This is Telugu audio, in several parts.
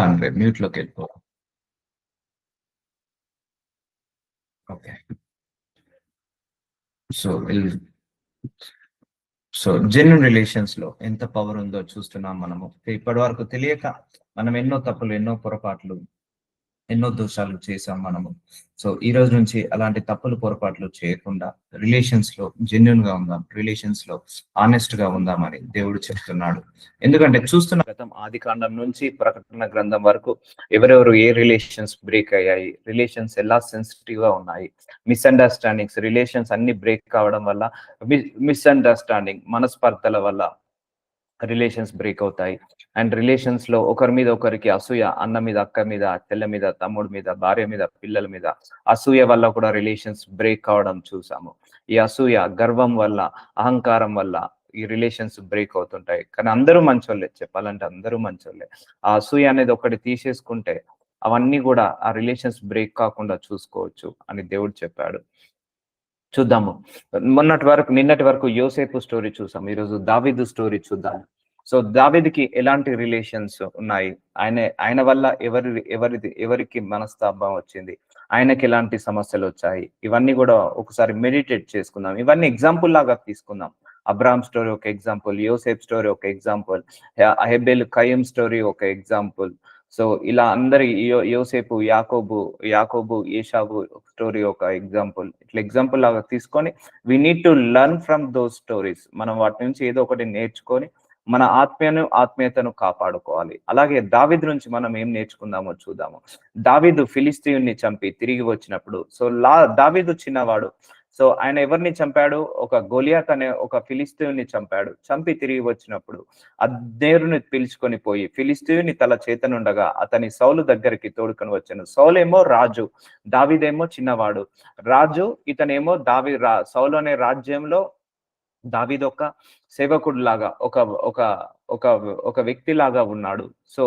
అంటే మ్యూట్‌లోకి వెళ్ళిపో. ఓకే. సో, విల్ జెన్యూన్ రిలేషన్స్‌లో ఎంత పవర్ ఉందో చూస్తున్నాం మనము. ఇప్పటివరకు తెలియక మనం ఎన్నో తప్పులు, ఎన్నో పొరపాట్లు, ఎన్నో దోషాలు చేశాం మనము. ఈ రోజు నుంచి అలాంటి తప్పులు, పొరపాట్లు చేయకుండా రిలేషన్స్‌లో జెన్యూన్‌గా ఉందాం. రిలేషన్స్‌లో హానెస్ట్‌గా ఉందామని దేవుడు చెప్తున్నాడు. ఎందుకంటే చూస్తున్న గతం ఆదికాండం నుంచి ప్రకటన గ్రంథం వరకు ఎవరెవరు ఏ రిలేషన్స్ బ్రేక్ అయ్యాయి, రిలేషన్స్ ఎలా సెన్సిటివ్‌గా ఉన్నాయి, మిస్‌అండర్‌స్టాండింగ్స్ రిలేషన్స్ అన్ని బ్రేక్ కావడం వల్ల మిస్‌అండర్‌స్టాండింగ్ మనస్పర్ధల వల్ల రిలేషన్స్ బ్రేక్ అవుతాయి. అండ్ రిలేషన్స్ లో ఒకరి మీద ఒకరికి అసూయ, అన్న మీద అక్క మీద, చెల్లె మీద తమ్ముడు మీద, భార్య మీద పిల్లల మీద అసూయ వల్ల కూడా రిలేషన్స్ బ్రేక్ కావడం చూసాము. ఈ అసూయ, గర్వం వల్ల, అహంకారం వల్ల ఈ రిలేషన్స్ బ్రేక్ అవుతుంటాయి. కానీ అందరూ మంచోళ్ళే, చెప్పాలంటే అందరూ మంచోళ్ళే. ఆ అసూయ అనేది ఒకటి తీసేసుకుంటే అవన్నీ కూడా ఆ రిలేషన్స్ బ్రేక్ కాకుండా చూసుకోవచ్చు అని దేవుడు చెప్పాడు. చూద్దాము. నిన్నటి వరకు యోసేపు స్టోరీ చూసాం. ఈరోజు దావీదు స్టోరీ చూద్దాం. దావీదుకి ఎలాంటి రిలేషన్స్ ఉన్నాయి? ఆయన వల్ల ఎవరికి మనస్తాపం వచ్చింది? ఆయనకి ఎలాంటి సమస్యలొచ్చాయి? ఇవన్నీ గూడా ఒకసారి మెడిటేట్ చేసుకుందాం. ఇవన్నీ ఎగ్జాంపుల్ లాగా తీసుకుందాం. అబ్రాహాం స్టోరీ ఒక ఎగ్జాంపుల్, యోసేపు స్టోరీ ఒక ఎగ్జాంపుల్, హెబెల్, కయీం స్టోరీ ఒక ఎగ్జాంపుల్. ఇలా అందరి యోసేపు, యాకోబు, ఏశావు స్టోరీ ఒక ఎగ్జాంపుల్. ఇట్లా ఎగ్జాంపుల్ లాగా తీసుకొని we need to learn from those stories. మనం వాటి నుంచి ఏదో ఒకటి నేర్చుకొని మన ఆత్మీయతను కాపాడుకోవాలి. అలాగే దావీదు నుంచి మనం ఏం నేర్చుకుందామో చూద్దాము. దావీదు ఫిలిష్తీయుణ్ణి చంపి తిరిగి వచ్చినప్పుడు దావీదు చిన్నవాడు. ఆయన ఎవరిని చంపాడు? ఒక గొలియాత్ అనే ఒక ఫిలిష్తీయుణ్ణి చంపాడు. చంపి తిరిగి వచ్చినప్పుడు అబ్నేరుని పిలుచుకొని పోయి ఫిలిష్తీయుని తల చేతనుండగా అతని సౌలు దగ్గరికి తోడుకొని వచ్చాను. సౌలేమో రాజు, దావీదేమో చిన్నవాడు. రాజు ఇతనేమో సౌలు అనే రాజ్యంలో దావీదు ఒక సేవకుడు లాగా, ఒక ఒక ఒక ఒక వ్యక్తి లాగా ఉన్నాడు. సో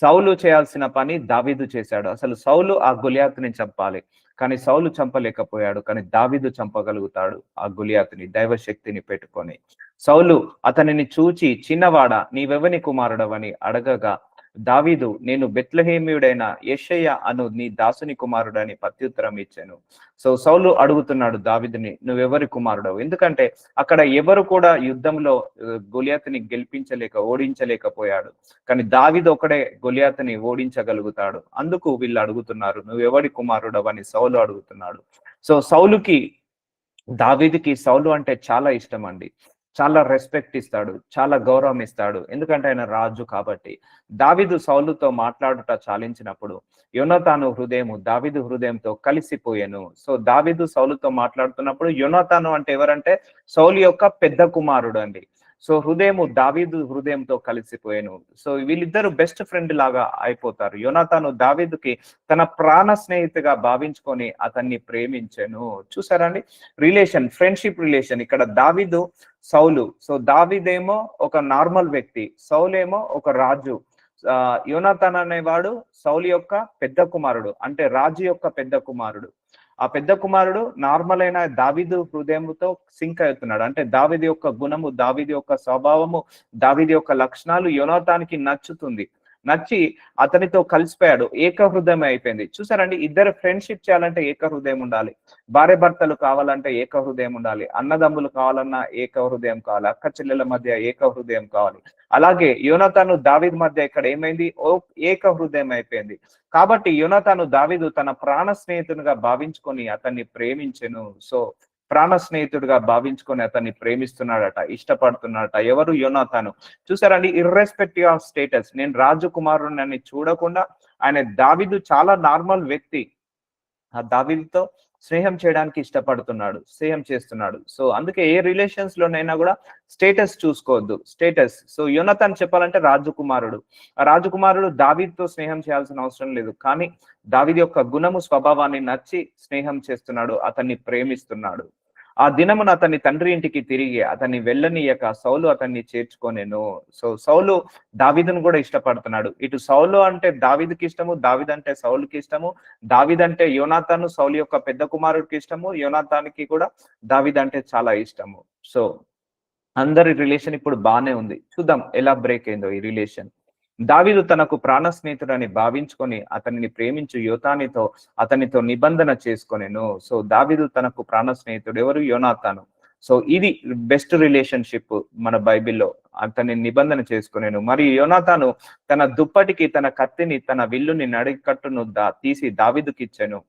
సౌలు చేయాల్సిన పని దావీదు చేశాడు. అసలు సౌలు ఆ గొలియాతుని చంపాలి, కానీ సౌలు చంపలేకపోయాడు. కానీ దావీదు చంపగలుగుతాడు ఆ గొలియాతుని దైవ శక్తిని పెట్టుకొని. సౌలు అతనిని చూచి, చిన్నవాడా నీవెవని కుమారుడవని అడగగా దావీదు, నేను బెత్లెహేమీయుడైన యెషయ్య అను నీ దాసుని కుమారుడని ప్రత్యుత్తరం ఇచ్చాను. సౌలు అడుగుతున్నాడు దావీదుని, నువ్వెవరి కుమారుడవు? ఎందుకంటే అక్కడ ఎవరు కూడా యుద్ధంలో గొలియాతుని ఓడించలేకపోయాడు. కానీ దావీదు ఒకడే గొలియాతుని ఓడించగలుగుతాడు. అందుకు వీళ్ళు అడుగుతున్నారు, నువ్వెవడి కుమారుడవని సౌలు అడుగుతున్నాడు. దావీదుకి సౌలు అంటే చాలా ఇష్టం అండి. చాలా రెస్పెక్ట్ ఇస్తాడు, చాలా గౌరవం ఇస్తాడు. ఎందుకంటే ఆయన రాజు కాబట్టి. దావీదు సౌలుతో మాట్లాడుట చాలించినప్పుడు యోనాతాను హృదయము దావీదు హృదయంతో కలిసిపోయెను. దావీదు సౌలుతో మాట్లాడుతున్నప్పుడు యోనాతాను అంటే ఎవరంటే సౌలు యొక్క పెద్ద కుమారుడు అండి. హృదయము దావీదు హృదయంతో కలిసిపోయాను. వీళ్ళిద్దరు బెస్ట్ ఫ్రెండ్ లాగా అయిపోతారు. యోనాతాను దావీదుకి తన ప్రాణ స్నేహితుగా భావించుకొని అతన్ని ప్రేమించెను. చూసారా అండి? Friendship relation. ఇక్కడ దావీదు, సౌలు. దావీదేమో ఒక నార్మల్ వ్యక్తి, సౌలేమో ఒక రాజు. యోనాతాన్ అనేవాడు సౌలు యొక్క పెద్ద కుమారుడు, అంటే రాజు యొక్క పెద్ద కుమారుడు. ఆ పెద్ద కుమారుడు నార్మల్ అయిన దావీదు హృదయంతో సింక్ అవుతున్నాడు. అంటే దావీదు యొక్క గుణము, దావీదు యొక్క స్వభావము, దావీదు యొక్క లక్షణాలు యోనాతానికి నచ్చుతుంది. నచ్చి అతనితో కలిసిపోయాడు. ఏక హృదయం అయిపోయింది. చూసారండి, ఇద్దరు ఫ్రెండ్షిప్ చేయాలంటే ఏక హృదయం ఉండాలి. భార్య భర్తలు కావాలంటే ఏక హృదయం ఉండాలి. అన్నదమ్ములు కావాలన్నా ఏక హృదయం కావాలి. అక్క చెల్లెల మధ్య ఏక హృదయం కావాలి. అలాగే యోనాతాను దావీదు మధ్య ఇక్కడ ఏమైంది? ఏక హృదయం అయిపోయింది. కాబట్టి యోనాతాను దావీదు తన ప్రాణ స్నేహితునిగా భావించుకొని అతన్ని ప్రేమించెను. ప్రాణ స్నేహితుడిగా భావించుకొని అతన్ని ప్రేమిస్తున్నాడట, ఇష్టపడుతున్నాడట. ఎవరు? యోనాతాను. చూసారండి, ఇర్రెస్పెక్టివ్ ఆఫ్ స్టేటస్, నేను రాజకుమారుని చూడకుండా దావీదు చాలా నార్మల్ వ్యక్తి. ఆ దావీదుతో స్నేహం చేయడానికి ఇష్టపడుతున్నాడు, స్నేహం చేస్తున్నాడు. అందుకే ఏ రిలేషన్స్ లోనైనా కూడా స్టేటస్ చూసుకోవద్దు. స్టేటస్. యోనాతాన్ చెప్పాలంటే రాజకుమారుడు. ఆ రాజకుమారుడు దావీదుతో స్నేహం చేయాల్సిన అవసరం లేదు. కానీ దావీదు యొక్క గుణము, స్వభావాన్ని నచ్చి స్నేహం చేస్తున్నాడు, అతన్ని ప్రేమిస్తున్నాడు. ఆ దినమున అతని తండ్రి ఇంటికి తిరిగి అతన్ని వెళ్ళనీయక సౌలు అతన్ని చేర్చుకొనెను. సౌలు దావీదును కూడా ఇష్టపడుతున్నాడు. ఇటు సౌలు అంటే దావీదుకి ఇష్టము, దావీదు అంటే సౌలుకి ఇష్టము. దావీదు అంటే యోనాతాను, సౌలు యొక్క పెద్ద కుమారుడికి ఇష్టము. యోనాతానికి కూడా దావీదు అంటే చాలా ఇష్టము. సో అందరి రిలేషన్ ఇప్పుడు బానే ఉంది. చూద్దాం ఎలా బ్రేక్ అయిందో ఈ రిలేషన్. దావీదు తనకు ప్రాణ స్నేహితుడని భావించుకొని అతనిని ప్రేమించు అతనితో నిబంధన చేసుకొనెను. సో దావీదు తనకు ప్రాణ స్నేహితుడు ఎవరు? యోనాతాను. సో ఇది బెస్ట్ రిలేషన్షిప్ మన బైబిల్‌లో. అతని నిబంధన చేసుకొనెను. మరియు యోనాతాను తన దుప్పటికి తన కత్తిని, తన విల్లుని, నడికట్టును తీసి దావీదుకిచ్చెను.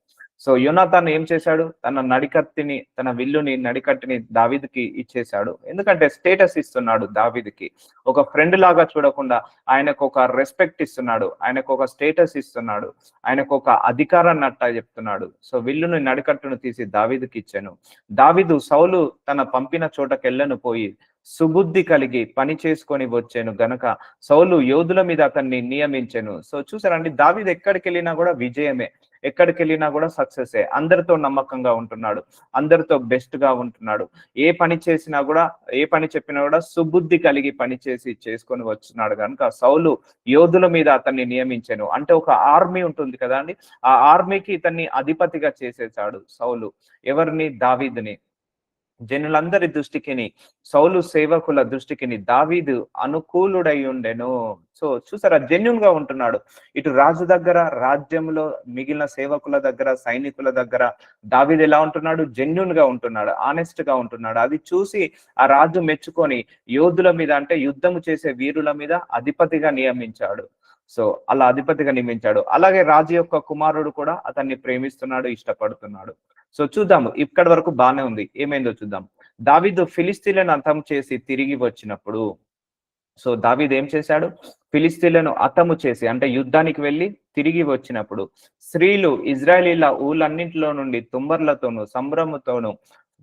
సో యోనాతాను ఏం చేశాడు? తన నడికత్తిని, తన విల్లుని, నడికట్టుని దావీదుకి ఇచ్చేశాడు. ఎందుకంటే స్టేటస్ ఇస్తున్నాడు దావీదుకి. ఒక ఫ్రెండ్ లాగా చూడకుండా ఆయనకు ఒక రెస్పెక్ట్ ఇస్తున్నాడు. ఆయనకు ఒక స్టేటస్ ఇస్తున్నాడు. ఆయనకు ఒక అధికారాన్ని చెప్తున్నాడు. సో విల్లును, నడికట్టును తీసి దావీదుకి ఇచ్చాను. దావీదు సౌలు తన పంపిన చోటకెళ్ళను పోయి సుబుద్ధి కలిగి పని చేసుకొని వచ్చాను గనక సౌలు యోధుల మీద అతన్ని నియమించెను. సో చూసారండి, దావీదు ఎక్కడికి వెళ్ళినా కూడా విజయమే, ఎక్కడికి వెళ్ళినా కూడా సక్సెసే. అందరితో నమ్మకంగా ఉంటున్నాడు, అందరితో బెస్ట్ గా ఉంటున్నాడు. ఏ పని చేసినా కూడా, ఏ పని చెప్పినా కూడా సుబుద్ధి కలిగి పని చేసుకొని వచ్చినాడు కనుక సౌలు యోధుల మీద అతన్ని నియమించాను. అంటే ఒక ఆర్మీ ఉంటుంది కదా అండి, ఆ ఆర్మీకి ఇతన్ని అధిపతిగా చేసేసాడు సౌలు. ఎవరిని? దావీదుని. జనులందరి దృష్టికిని, సౌలు సేవకుల దృష్టికిని దావీదు అనుకూలుడై ఉండెను. సో చూసారా, జెన్యున్ గా ఉంటున్నాడు. ఇటు రాజు దగ్గర, రాజ్యంలో మిగిలిన సేవకుల దగ్గర, సైనికుల దగ్గర దావీదు ఎలా ఉంటున్నాడు? జెన్యున్ గా ఉంటున్నాడు, ఆనెస్ట్ గా ఉంటున్నాడు. అది చూసి ఆ రాజు మెచ్చుకొని యోధుల మీద, అంటే యుద్ధము చేసే వీరుల మీద అధిపతిగా నియమించాడు. సో అలా అధిపతిగా నియమించాడు. అలాగే రాజు యొక్క కుమారుడు కూడా అతన్ని ప్రేమిస్తున్నాడు, ఇష్టపడుతున్నాడు. సో చూద్దాము, ఇక్కడి వరకు బానే ఉంది. ఏమైందో చూద్దాం. దావీదు ఫిలిస్తీన్లను అంతం చేసి తిరిగి వచ్చినప్పుడు, సో దావీదు ఏం చేశాడు? ఫిలిస్తీన్లను హతము చేసి, అంటే యుద్ధానికి వెళ్ళి తిరిగి వచ్చినప్పుడు స్త్రీలు ఇజ్రాయేలీల ఊళ్ళన్నింటిలో నుండి తుంబర్లతోనూ, సంభ్రమతోనూ,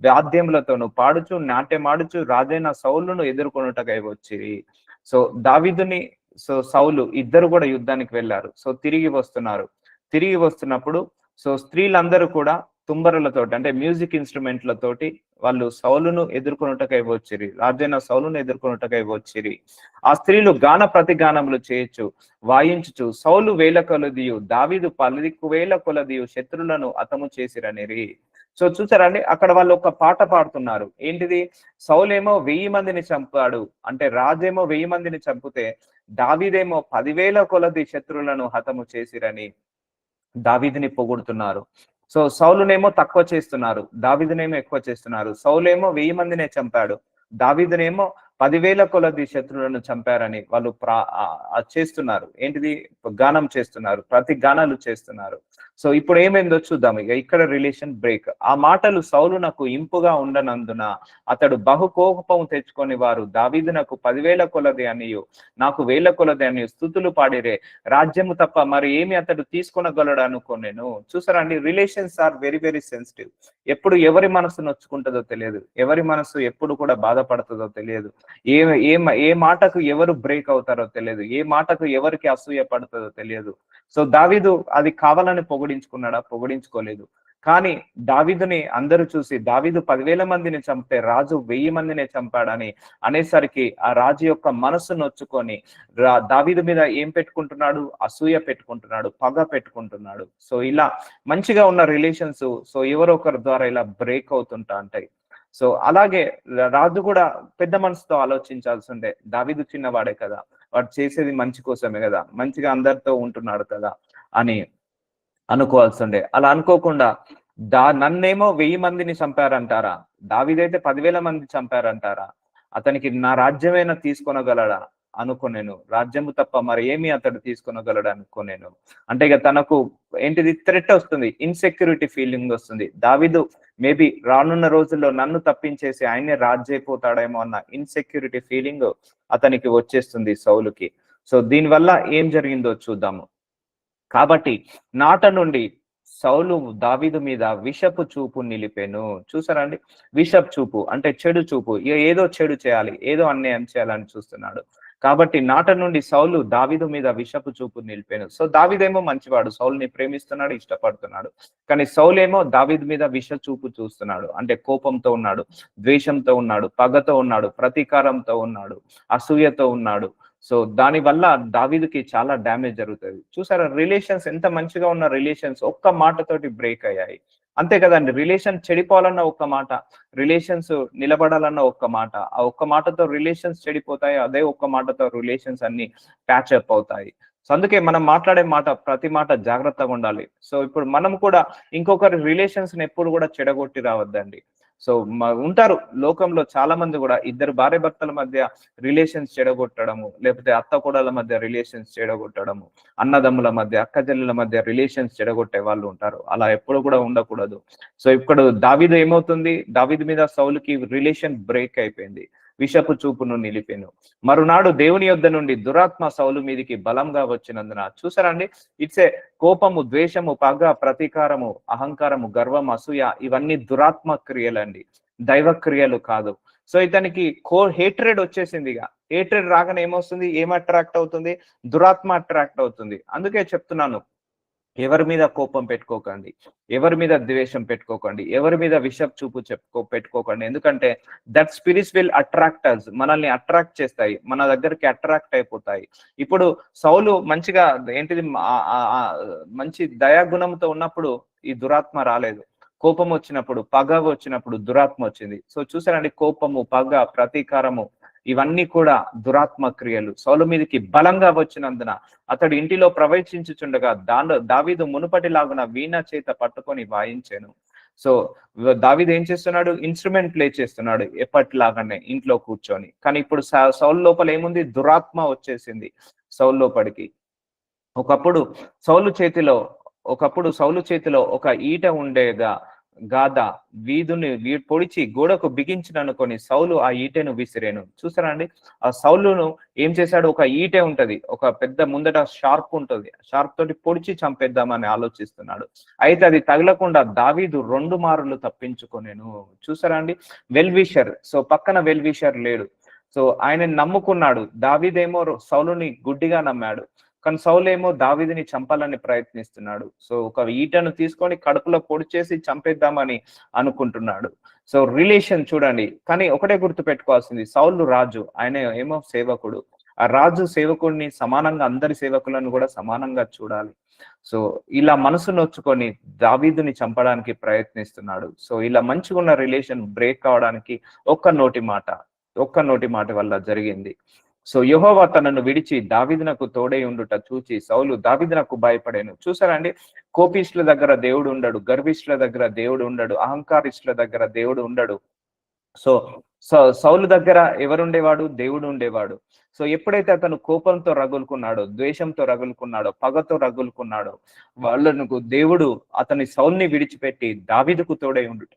వాద్యములతోనూ పాడుచు, నాట్యమాడుచు రాజైన సౌలును ఎదుర్కొనుటకై వచ్చిరి. సో దావీదుని, సో సౌలు ఇద్దరు కూడా యుద్ధానికి వెళ్ళారు. సో తిరిగి వస్తున్నారు. తిరిగి వస్తున్నప్పుడు సో స్త్రీలందరూ కూడా తుంబరులతోటి, అంటే మ్యూజిక్ ఇన్స్ట్రుమెంట్లతోటి వాళ్ళు సౌలును ఎదుర్కొనుటకై వచ్చిరి, రాజైన సౌలును ఎదుర్కొనుటకై వచ్చిరి. ఆ స్త్రీలు గాన ప్రతిగానములు చేయొచ్చు, వాయించుచు సౌలు వేల కొలదియు, దావీదు 10,000 కొలదియు శత్రులను హతము చేసిరనిరి. సో చూసారండి, అక్కడ వాళ్ళు ఒక పాట పాడుతున్నారు. ఏంటిది? సౌలేమో 1000 మందిని చంపాడు, అంటే రాజేమో 1000 మందిని చంపితే దావీదేమో 10,000 కొలది శత్రులను హతము చేసిరని దావీదుని పొగుడుతున్నారు. సో సౌలునేమో తక్కువ చేస్తున్నారు, దావీదునేమో ఎక్కువ చేస్తున్నారు. సౌలేమో 1000 మందినే చంపాడు, దావీదునేమో 10,000 కొలది శత్రువులను చంపారని వాళ్ళు చేస్తున్నారు. ఏంటిది? గానం చేస్తున్నారు, ప్రతి గానాలు చేస్తున్నారు. సో ఇప్పుడు ఏమైందో చూద్దాం. ఇక ఇక్కడ రిలేషన్ బ్రేక్. ఆ మాటలు సౌలునకు ఇంపుగా ఉండనందున అతడు బహు కోపం తెచ్చుకొని వారు దావీదునకు 10,000 కొలది అనియు, నాకు 1000 కొలది అని స్తుతులు పాడిరే, రాజ్యము తప్ప మరి ఏమి అతడు తీసుకొనగలడు అనుకోనేను. చూసారా అండి, relations are very very sensitive. ఎప్పుడు ఎవరి మనసు నొచ్చుకుంటుందో తెలియదు, ఎవరి మనసు ఎప్పుడు కూడా బాధపడుతుందో తెలియదు, ఏ ఏ ఏ మాటకు ఎవరు బ్రేక్ అవుతారో తెలియదు, ఏ మాటకు ఎవరికి అసూయ పడుతుందో తెలియదు. సో దావీదు అది కావాలని పొగిడించుకున్నాడా? పొగిడించుకోలేదు. కానీ దావీదుని అందరూ చూసి, దావీదు 10,000 మందిని చంపితే రాజు 1000 మందిని చంపాడని అనేసరికి ఆ రాజు యొక్క మనసు నొచ్చుకొని దావీదు మీద ఏం పెట్టుకుంటున్నాడు? అసూయ పెట్టుకుంటున్నాడు, పగ పెట్టుకుంటున్నాడు. సో ఇలా మంచిగా ఉన్న రిలేషన్స్ సో ఎవరో ఒకరి ద్వారా ఇలా బ్రేక్ అవుతుంటా ఉంటాయి. సో అలాగే రాజు కూడా పెద్ద మనసుతో ఆలోచించాల్సి ఉండే. దావీదు చిన్నవాడే కదా, వాడు చేసేది మంచి కోసమే కదా, మంచిగా అందరితో ఉంటున్నాడు కదా అని అనుకోవాల్సి ఉండే. అలా అనుకోకుండా నన్నేమో 1000 మందిని చంపారంటారా, దావీదైతే 10,000 మంది చంపారంటారా, అతనికి నా రాజ్యమైనా తీసుకొనగలడా అనుకోనేను, రాజ్యము తప్ప మరి ఏమి అతడు తీసుకొనగలడు అనుకోనేను. అంటే ఇక తనకు ఏంటిది? థ్రెట్ వస్తుంది, ఇన్సెక్యూరిటీ ఫీలింగ్ వస్తుంది. దావీదు మేబీ రానున్న రోజుల్లో నన్ను తప్పించేసి ఆయనే రాజు అయిపోతాడేమో అన్న ఇన్సెక్యూరిటీ ఫీలింగ్ అతనికి వచ్చేస్తుంది సౌలుకి. సో దీనివల్ల ఏం జరిగిందో చూద్దాము. కాబట్టి నాట నుండి సౌలు దావీదు మీద విషపు చూపు నిలిపెను. చూసారా అండి, విషపు చూపు అంటే చెడు చూపు, ఏదో చెడు చేయాలి, ఏదో అన్యాయం చేయాలని చూస్తున్నాడు. కాబట్టి నాట నుండి సౌలు దావీదు మీద విషపు చూపు నిలిపాను. సో దావీదేమో మంచివాడు, సౌలుని ప్రేమిస్తున్నాడు, ఇష్టపడుతున్నాడు. కానీ సౌలేమో దావీదు మీద విష చూపు చూస్తున్నాడు, అంటే కోపంతో ఉన్నాడు, ద్వేషంతో ఉన్నాడు, పగతో ఉన్నాడు, ప్రతీకారంతో ఉన్నాడు, అసూయతో ఉన్నాడు. సో దాని వల్ల దావీదుకి చాలా డ్యామేజ్ జరుగుతుంది. చూసారా రిలేషన్స్ ఎంత మంచిగా ఉన్న రిలేషన్స్ ఒక్క మాటతోటి బ్రేక్ అయ్యాయి. అంతే కదండి. రిలేషన్ చెడిపోవాలన్న ఒక్క మాట, రిలేషన్స్ నిలబడాలన్న ఒక్క మాట, ఆ ఒక్క మాటతో రిలేషన్స్ చెడిపోతాయి. అదే ఒక్క మాటతో రిలేషన్స్ అన్ని ప్యాచ్ అప్ అవుతాయి. సో అందుకే మనం మాట్లాడే మాట ప్రతి మాట జాగ్రత్తగా ఉండాలి. సో ఇప్పుడు మనం కూడా ఇంకొకరి రిలేషన్స్ ని ఎప్పుడు కూడా చెడగొట్టి రావద్దండి. సో ఉంటారు లోకంలో చాలా మంది కూడా ఇద్దరు భార్య భర్తల మధ్య రిలేషన్స్ చెడగొట్టడము, లేకపోతే అత్త కోడళ్ళ మధ్య రిలేషన్స్ చెడగొట్టడము, అన్నదమ్ముల మధ్య అక్క చెల్లెల మధ్య రిలేషన్స్ చెడగొట్టే వాళ్ళు ఉంటారు. అలా ఎప్పుడు కూడా ఉండకూడదు. సో ఇప్పుడు దావీదు ఏమవుతుంది, దావీదు మీద సౌలుకి రిలేషన్ బ్రేక్ అయిపోయింది. విషపు చూపును నిలిపెను. మరునాడు దేవుని యొద్ద నుండి దురాత్మ సౌలు మీదికి బలంగా వచ్చినందున, చూసారండి, ఇట్స్ ఏ కోపము, ద్వేషము, పగ, ప్రతీకారము, అహంకారము, గర్వం, అసూయ ఇవన్నీ దురాత్మ క్రియలండి, దైవ క్రియలు కాదు. సో ఇతనికి హేట్రెడ్ వచ్చేసింది. ఇక హేట్రెడ్ రాగానే ఏమొస్తుంది, ఏం అట్రాక్ట్ అవుతుంది, దురాత్మ అట్రాక్ట్ అవుతుంది. అందుకే చెప్తున్నాను, ఎవరి మీద కోపం పెట్టుకోకండి, ఎవరి మీద ద్వేషం పెట్టుకోకండి, ఎవరి మీద విషపు చూపు పెట్టుకోకండి. ఎందుకంటే దట్ స్పిరిట్స్ విల్ అట్రాక్ట్ అస్, మనల్ని అట్రాక్ట్ చేస్తాయి, మన దగ్గరికి అట్రాక్ట్ అయిపోతాయి. ఇప్పుడు సౌలు మంచిగా ఏంటిది మంచి దయాగుణంతో ఉన్నప్పుడు ఈ దురాత్మ రాలేదు. కోపం వచ్చినప్పుడు, పగ వచ్చినప్పుడు దురాత్మ వచ్చింది. సో చూసారండి, కోపము, పగ, ప్రతీకారము ఇవన్నీ కూడా దురాత్మ క్రియలు. సౌలు మీదకి బలంగా వచ్చినందున అతడు ఇంటిలో ప్రవేశించుచుండగా దావీదు మునుపటిలాగున వీణ చేత పట్టుకొని వాయించాను. సో దావీదు ఏం చేస్తున్నాడు, ఇన్స్ట్రుమెంట్ ప్లే చేస్తున్నాడు ఎప్పటిలాగానే ఇంట్లో కూర్చొని. కానీ ఇప్పుడు సౌలు లోపల ఏముంది, దురాత్మ వచ్చేసింది సౌలు లోపలికి. ఒకప్పుడు సౌలు చేతిలో ఒక ఈట ఉండేగా గాథ వీధుని పొడిచి గోడకు బిగించిననుకొని సౌలు ఆ ఈటెను విసిరేను. చూసారా అండి, ఆ సౌలును ఏం చేశాడు, ఒక ఈటె ఉంటది, ఒక పెద్ద ముందట షార్ప్ ఉంటది, షార్ప్ తోటి పొడిచి చంపేద్దామని ఆలోచిస్తున్నాడు. అయితే అది తగలకుండా దావీదు 2 మారులు తప్పించుకొనేను. చూసారా అండి, వెల్ విషర్. సో పక్కన వెల్ విషర్ లేడు. సో ఆయన నమ్ముకున్నాడు. దావీదేమో సౌలుని గుడ్డిగా నమ్మాడు, కానీ సౌలు ఏమో దావీదుని చంపాలని ప్రయత్నిస్తున్నాడు. సో ఒక ఈటను తీసుకొని కడుపులో పొడి చేసి చంపేద్దామని అనుకుంటున్నాడు. సో రిలేషన్ చూడండి. కానీ ఒకటే గుర్తు పెట్టుకోవాల్సింది, సౌలు రాజు, ఆయన ఏమో సేవకుడు. ఆ రాజు సేవకుడిని సమానంగా, అందరి సేవకులను కూడా సమానంగా చూడాలి. సో ఇలా మనసు నొచ్చుకొని దావీదుని చంపడానికి ప్రయత్నిస్తున్నాడు. సో ఇలా మంచిగా ఉన్న రిలేషన్ బ్రేక్ కావడానికి ఒక్క నోటి మాట వల్ల జరిగింది. సో యెహోవా తనను విడిచి దావీదునకు తోడై ఉండుట చూచి సౌలు దావీదునకు భయపడాను. చూసారండి, కోపిష్ల దగ్గర దేవుడు ఉండడు, గర్విష్ల దగ్గర దేవుడు ఉండడు, అహంకారిష్ల దగ్గర దేవుడు ఉండడు. సో సౌలు దగ్గర ఎవరుండేవాడు, దేవుడు ఉండేవాడు. సో ఎప్పుడైతే అతను కోపంతో రగులుకున్నాడో, ద్వేషంతో రగులుకున్నాడో, పగతో రగులుకున్నాడో, వాళ్ళకు దేవుడు అతని సౌల్ని విడిచిపెట్టి దావీదుకు తోడై ఉండుట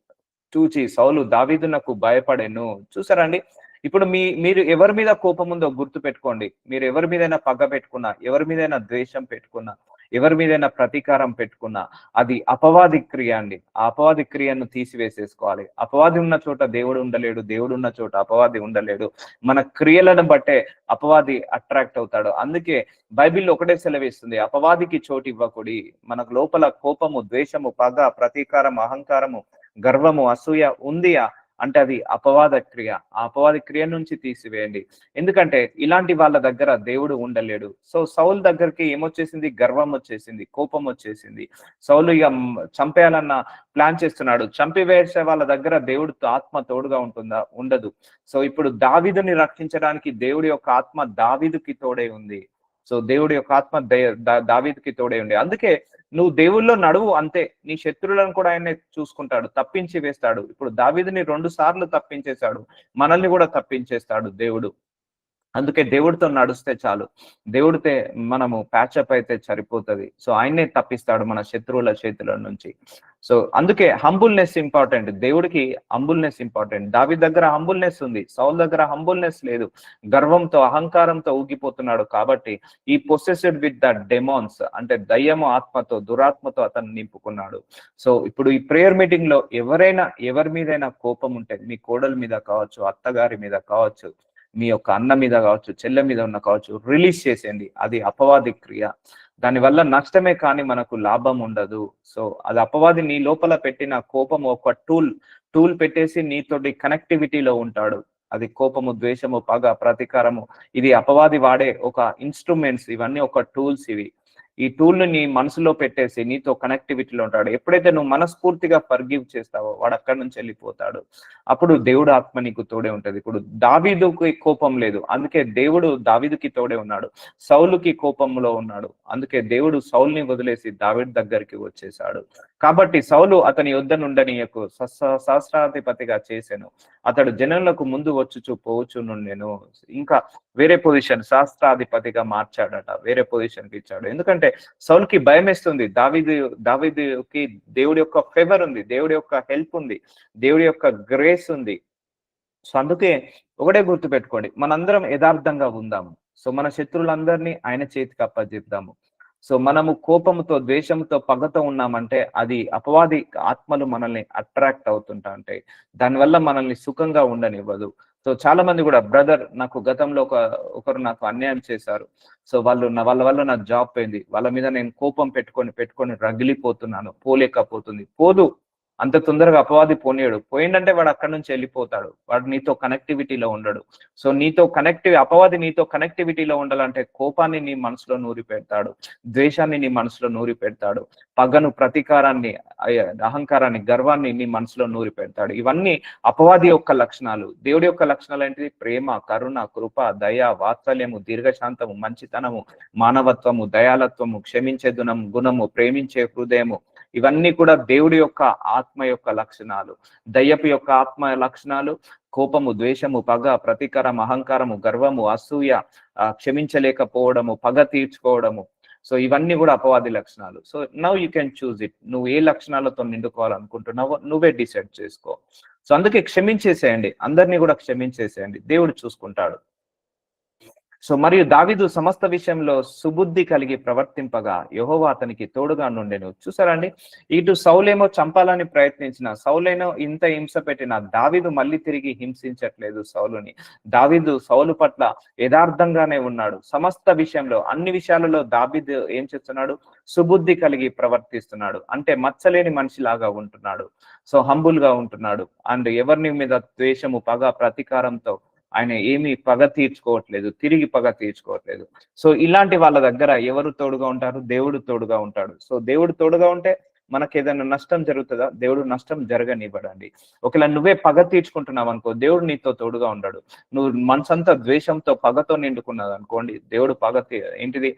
చూచి సౌలు దావీదునకు భయపడెను. చూసారండి, ఇప్పుడు మీరు ఎవరి మీద కోపం ఉందో గుర్తు పెట్టుకోండి. మీరు ఎవరి మీదైనా పగ పెట్టుకున్నా, ఎవరి మీదైనా ద్వేషం పెట్టుకున్నా, ఎవరి మీదైనా ప్రతీకారం పెట్టుకున్నా, అది అపవాది క్రియ అండి. ఆ అపవాది క్రియను తీసివేసేసుకోవాలి. అపవాది ఉన్న చోట దేవుడు ఉండలేడు, దేవుడు ఉన్న చోట అపవాది ఉండలేడు. మన క్రియలను బట్టే అపవాది అట్రాక్ట్ అవుతాడు. అందుకే బైబిల్లో ఒకటే సెలవిస్తుంది, అపవాదికి చోటు ఇవ్వకుడి. మనకు లోపల కోపము, ద్వేషము, పగ, ప్రతీకారం, అహంకారము, గర్వము, అసూయ ఉందియా అంటే అది అపవాద క్రియ. ఆ అపవాద క్రియ నుంచి తీసివేయండి. ఎందుకంటే ఇలాంటి వాళ్ళ దగ్గర దేవుడు ఉండలేడు. సో సౌలు దగ్గరికి ఏమొచ్చేసింది, గర్వం వచ్చేసింది, కోపం వచ్చేసింది. సౌలు ఇక చంపేయాలన్న ప్లాన్ చేస్తున్నాడు. చంపివేసే వాళ్ళ దగ్గర దేవుడు ఆత్మ తోడుగా ఉంటుందా, ఉండదు. సో ఇప్పుడు దావీదుని రక్షించడానికి దేవుడి యొక్క ఆత్మ దావీదుకి తోడై ఉంది. సో దేవుడి యొక్క ఆత్మ దావీదుకి తోడై ఉంది. అందుకే నువ్వు దేవుళ్ళో నడువు, అంతే. నీ శత్రువులను కూడా ఆయనే చూసుకుంటాడు, తప్పించి వేస్తాడు. ఇప్పుడు దావీదుని 2 సార్లు తప్పించేశాడు, మనల్ని కూడా తప్పించేస్తాడు దేవుడు. అందుకే దేవుడితో నడుస్తే చాలు, దేవుడితే మనము ప్యాచప్ అయితే సరిపోతుంది. సో ఆయనే తప్పిస్తాడు మన శత్రువుల చేతుల నుంచి. సో అందుకే హంబుల్నెస్ ఇంపార్టెంట్, దేవుడికి హంబుల్నెస్ ఇంపార్టెంట్. దావీదు దగ్గర హంబుల్నెస్ ఉంది, సౌలు దగ్గర హంబుల్నెస్ లేదు. గర్వంతో, అహంకారంతో ఊగిపోతున్నాడు. కాబట్టి ఈ పొసెస్డ్ విత్ ద డెమాన్స్, అంటే దయ్యము ఆత్మతో, దురాత్మతో అతను నింపుకున్నాడు. సో ఇప్పుడు ఈ ప్రేయర్ మీటింగ్ లో ఎవరి మీదైనా కోపం ఉంటే, మీ కోడల మీద కావచ్చు, అత్తగారి మీద కావచ్చు, మీ యొక్క అన్న మీద కావచ్చు, చెల్లె మీద ఉన్న కావచ్చు, రిలీజ్ చేసేయండి. అది అపవాది క్రియ. దానివల్ల నష్టమే కానీ మనకు లాభం ఉండదు. సో అది అపవాది నీ లోపల పెట్టిన కోపం, ఒక టూల్ పెట్టేసి నీతోటి కనెక్టివిటీలో ఉంటాడు. అది కోపము, ద్వేషము, పగ, ప్రతీకారము, ఇది అపవాది వాడే ఒక ఇన్స్ట్రుమెంట్స్, ఇవన్నీ ఒక టూల్స్ ఇవి. ఈ టూల్ ని నీ మనసులో పెట్టేసి నీతో కనెక్టివిటీలో ఉంటాడు. ఎప్పుడైతే నువ్వు మనస్ఫూర్తిగా ఫర్గివ్ చేస్తావో వాడు అక్కడి నుంచి వెళ్ళిపోతాడు. అప్పుడు దేవుడు ఆత్మ నీకు తోడే ఉంటది. ఇప్పుడు దావీదుకి కోపం లేదు, అందుకే దేవుడు దావీదుకి తోడే ఉన్నాడు. సౌలుకి కోపంలో ఉన్నాడు, అందుకే దేవుడు సౌల్ని వదిలేసి దావీదు దగ్గరికి వచ్చేసాడు. కాబట్టి సౌలు అతని యొద్ద నుండనీయకు, సహస్రాధిపతిగా చేసెను. అతడు జనులకు ముందు వచ్చుచు పోవచ్చు నుండెను. ఇంకా వేరే పొజిషన్, శాస్త్రాధిపతిగా మార్చాడట, వేరే పొజిషన్ కి ఇచ్చాడు. ఎందుకంటే సౌల్కి భయం వేస్తుంది. దావీదుకి దేవుడి యొక్క ఫేవర్ ఉంది, దేవుడి యొక్క హెల్ప్ ఉంది, దేవుడి యొక్క గ్రేస్ ఉంది. సో అందుకే ఒకటే గుర్తు పెట్టుకోండి, మనందరం యథార్థంగా ఉందాము. సో మన శత్రువులందరినీ ఆయన చేతికి అప్పజెప్దాము. సో మనము కోపంతో, ద్వేషంతో, పగతో ఉన్నామంటే అది అపవాది ఆత్మలు మనల్ని అట్రాక్ట్ అవుతుంటా ఉంటాయి. దానివల్ల మనల్ని సుఖంగా ఉండనివ్వదు. సో చాలా మంది కూడా, బ్రదర్ నాకు గతంలో ఒకరు నాకు అన్యాయం చేశారు, సో వాళ్ళ వల్ల నా జాబ్ పోయింది, వాళ్ళ మీద నేను కోపం పెట్టుకొని రగిలిపోతున్నాను, పోలేకపోతుంది. పోదు, అంత తొందరగా అపవాది పోనీయడు. పోయిందంటే వాడు అక్కడి నుంచి వెళ్ళిపోతాడు, వాడు నీతో కనెక్టివిటీలో ఉండడు. సో అపవాది నీతో కనెక్టివిటీలో ఉండాలంటే కోపాన్ని నీ మనసులో నూరి పెడతాడు, ద్వేషాన్ని నీ మనసులో నూరి పెడతాడు, పగను, ప్రతీకారాన్ని, అహంకారాన్ని, గర్వాన్ని నీ మనసులో నూరి పెడతాడు. ఇవన్నీ అపవాది యొక్క లక్షణాలు. దేవుడి యొక్క లక్షణాలు ఏంటిది? ప్రేమ, కరుణ, కృప, దయ, వాత్సల్యము, దీర్ఘశాంతము, మంచితనము, మానవత్వము, దయాలత్వము, క్షమించే గుణము, ప్రేమించే హృదయము. ఇవన్నీ కూడా దేవుడి యొక్క ఆత్మ యొక్క లక్షణాలు. దయ్యపు యొక్క ఆత్మ లక్షణాలు కోపము, ద్వేషము, పగ, ప్రతీకారం, అహంకారము, గర్వము, అసూయ, క్షమించలేకపోవడము, పగ తీర్చుకోవడము. సో ఇవన్నీ కూడా అపవాది లక్షణాలు. So now you can choose it. నువ్వు ఏ లక్షణాలతో నిండుకోవాలనుకుంటున్నావో నువ్వే డిసైడ్ చేసుకో. సో అందుకే క్షమించేసేయండి, అందరినీ కూడా క్షమించేసేయండి, దేవుడు చూసుకుంటాడు. సో మరియు దావీదు సమస్త విషయంలో సుబుద్ధి కలిగి ప్రవర్తింపగా యెహోవా అతనికి తోడుగా నుండెను. చూసారండి, ఇటు సౌలేమో చంపాలని ప్రయత్నించిన, సౌలేనో ఇంత హింస పెట్టిన, దావీదు మళ్ళీ తిరిగి హింసించట్లేదు సౌలుని. దావీదు సౌలు పట్ల యథార్థంగానే ఉన్నాడు. సమస్త విషయంలో, అన్ని విషయాలలో దావీదు ఏం చేస్తున్నాడు? సుబుద్ధి కలిగి ప్రవర్తిస్తున్నాడు. అంటే మచ్చలేని మనిషిలాగా ఉంటున్నాడు. సో హంబుల్ గా ఉంటున్నాడు. అండ్ ఎవరిని మీద ద్వేషము, పగ, ప్రతీకారంతో ఆయన ఏమి పగ తీర్చుకోవట్లేదు, తిరిగి పగ తీర్చుకోవట్లేదు. సో ఇలాంటి వాళ్ళ దగ్గర ఎవరు తోడుగా ఉంటారు? దేవుడు తోడుగా ఉంటాడు. సో దేవుడు తోడుగా ఉంటే మనకి ఏదైనా నష్టం జరుగుతుందా? దేవుడు నష్టం జరగనివ్వడండి. ఒకవేళ నువ్వే పగ తీర్చుకుంటున్నావు అనుకో, దేవుడు నీతో తోడుగా ఉండడు. నువ్వు మనసంతా ద్వేషంతో, పగతో నిండుకున్నది అనుకోండి, దేవుడు ఏంటిది?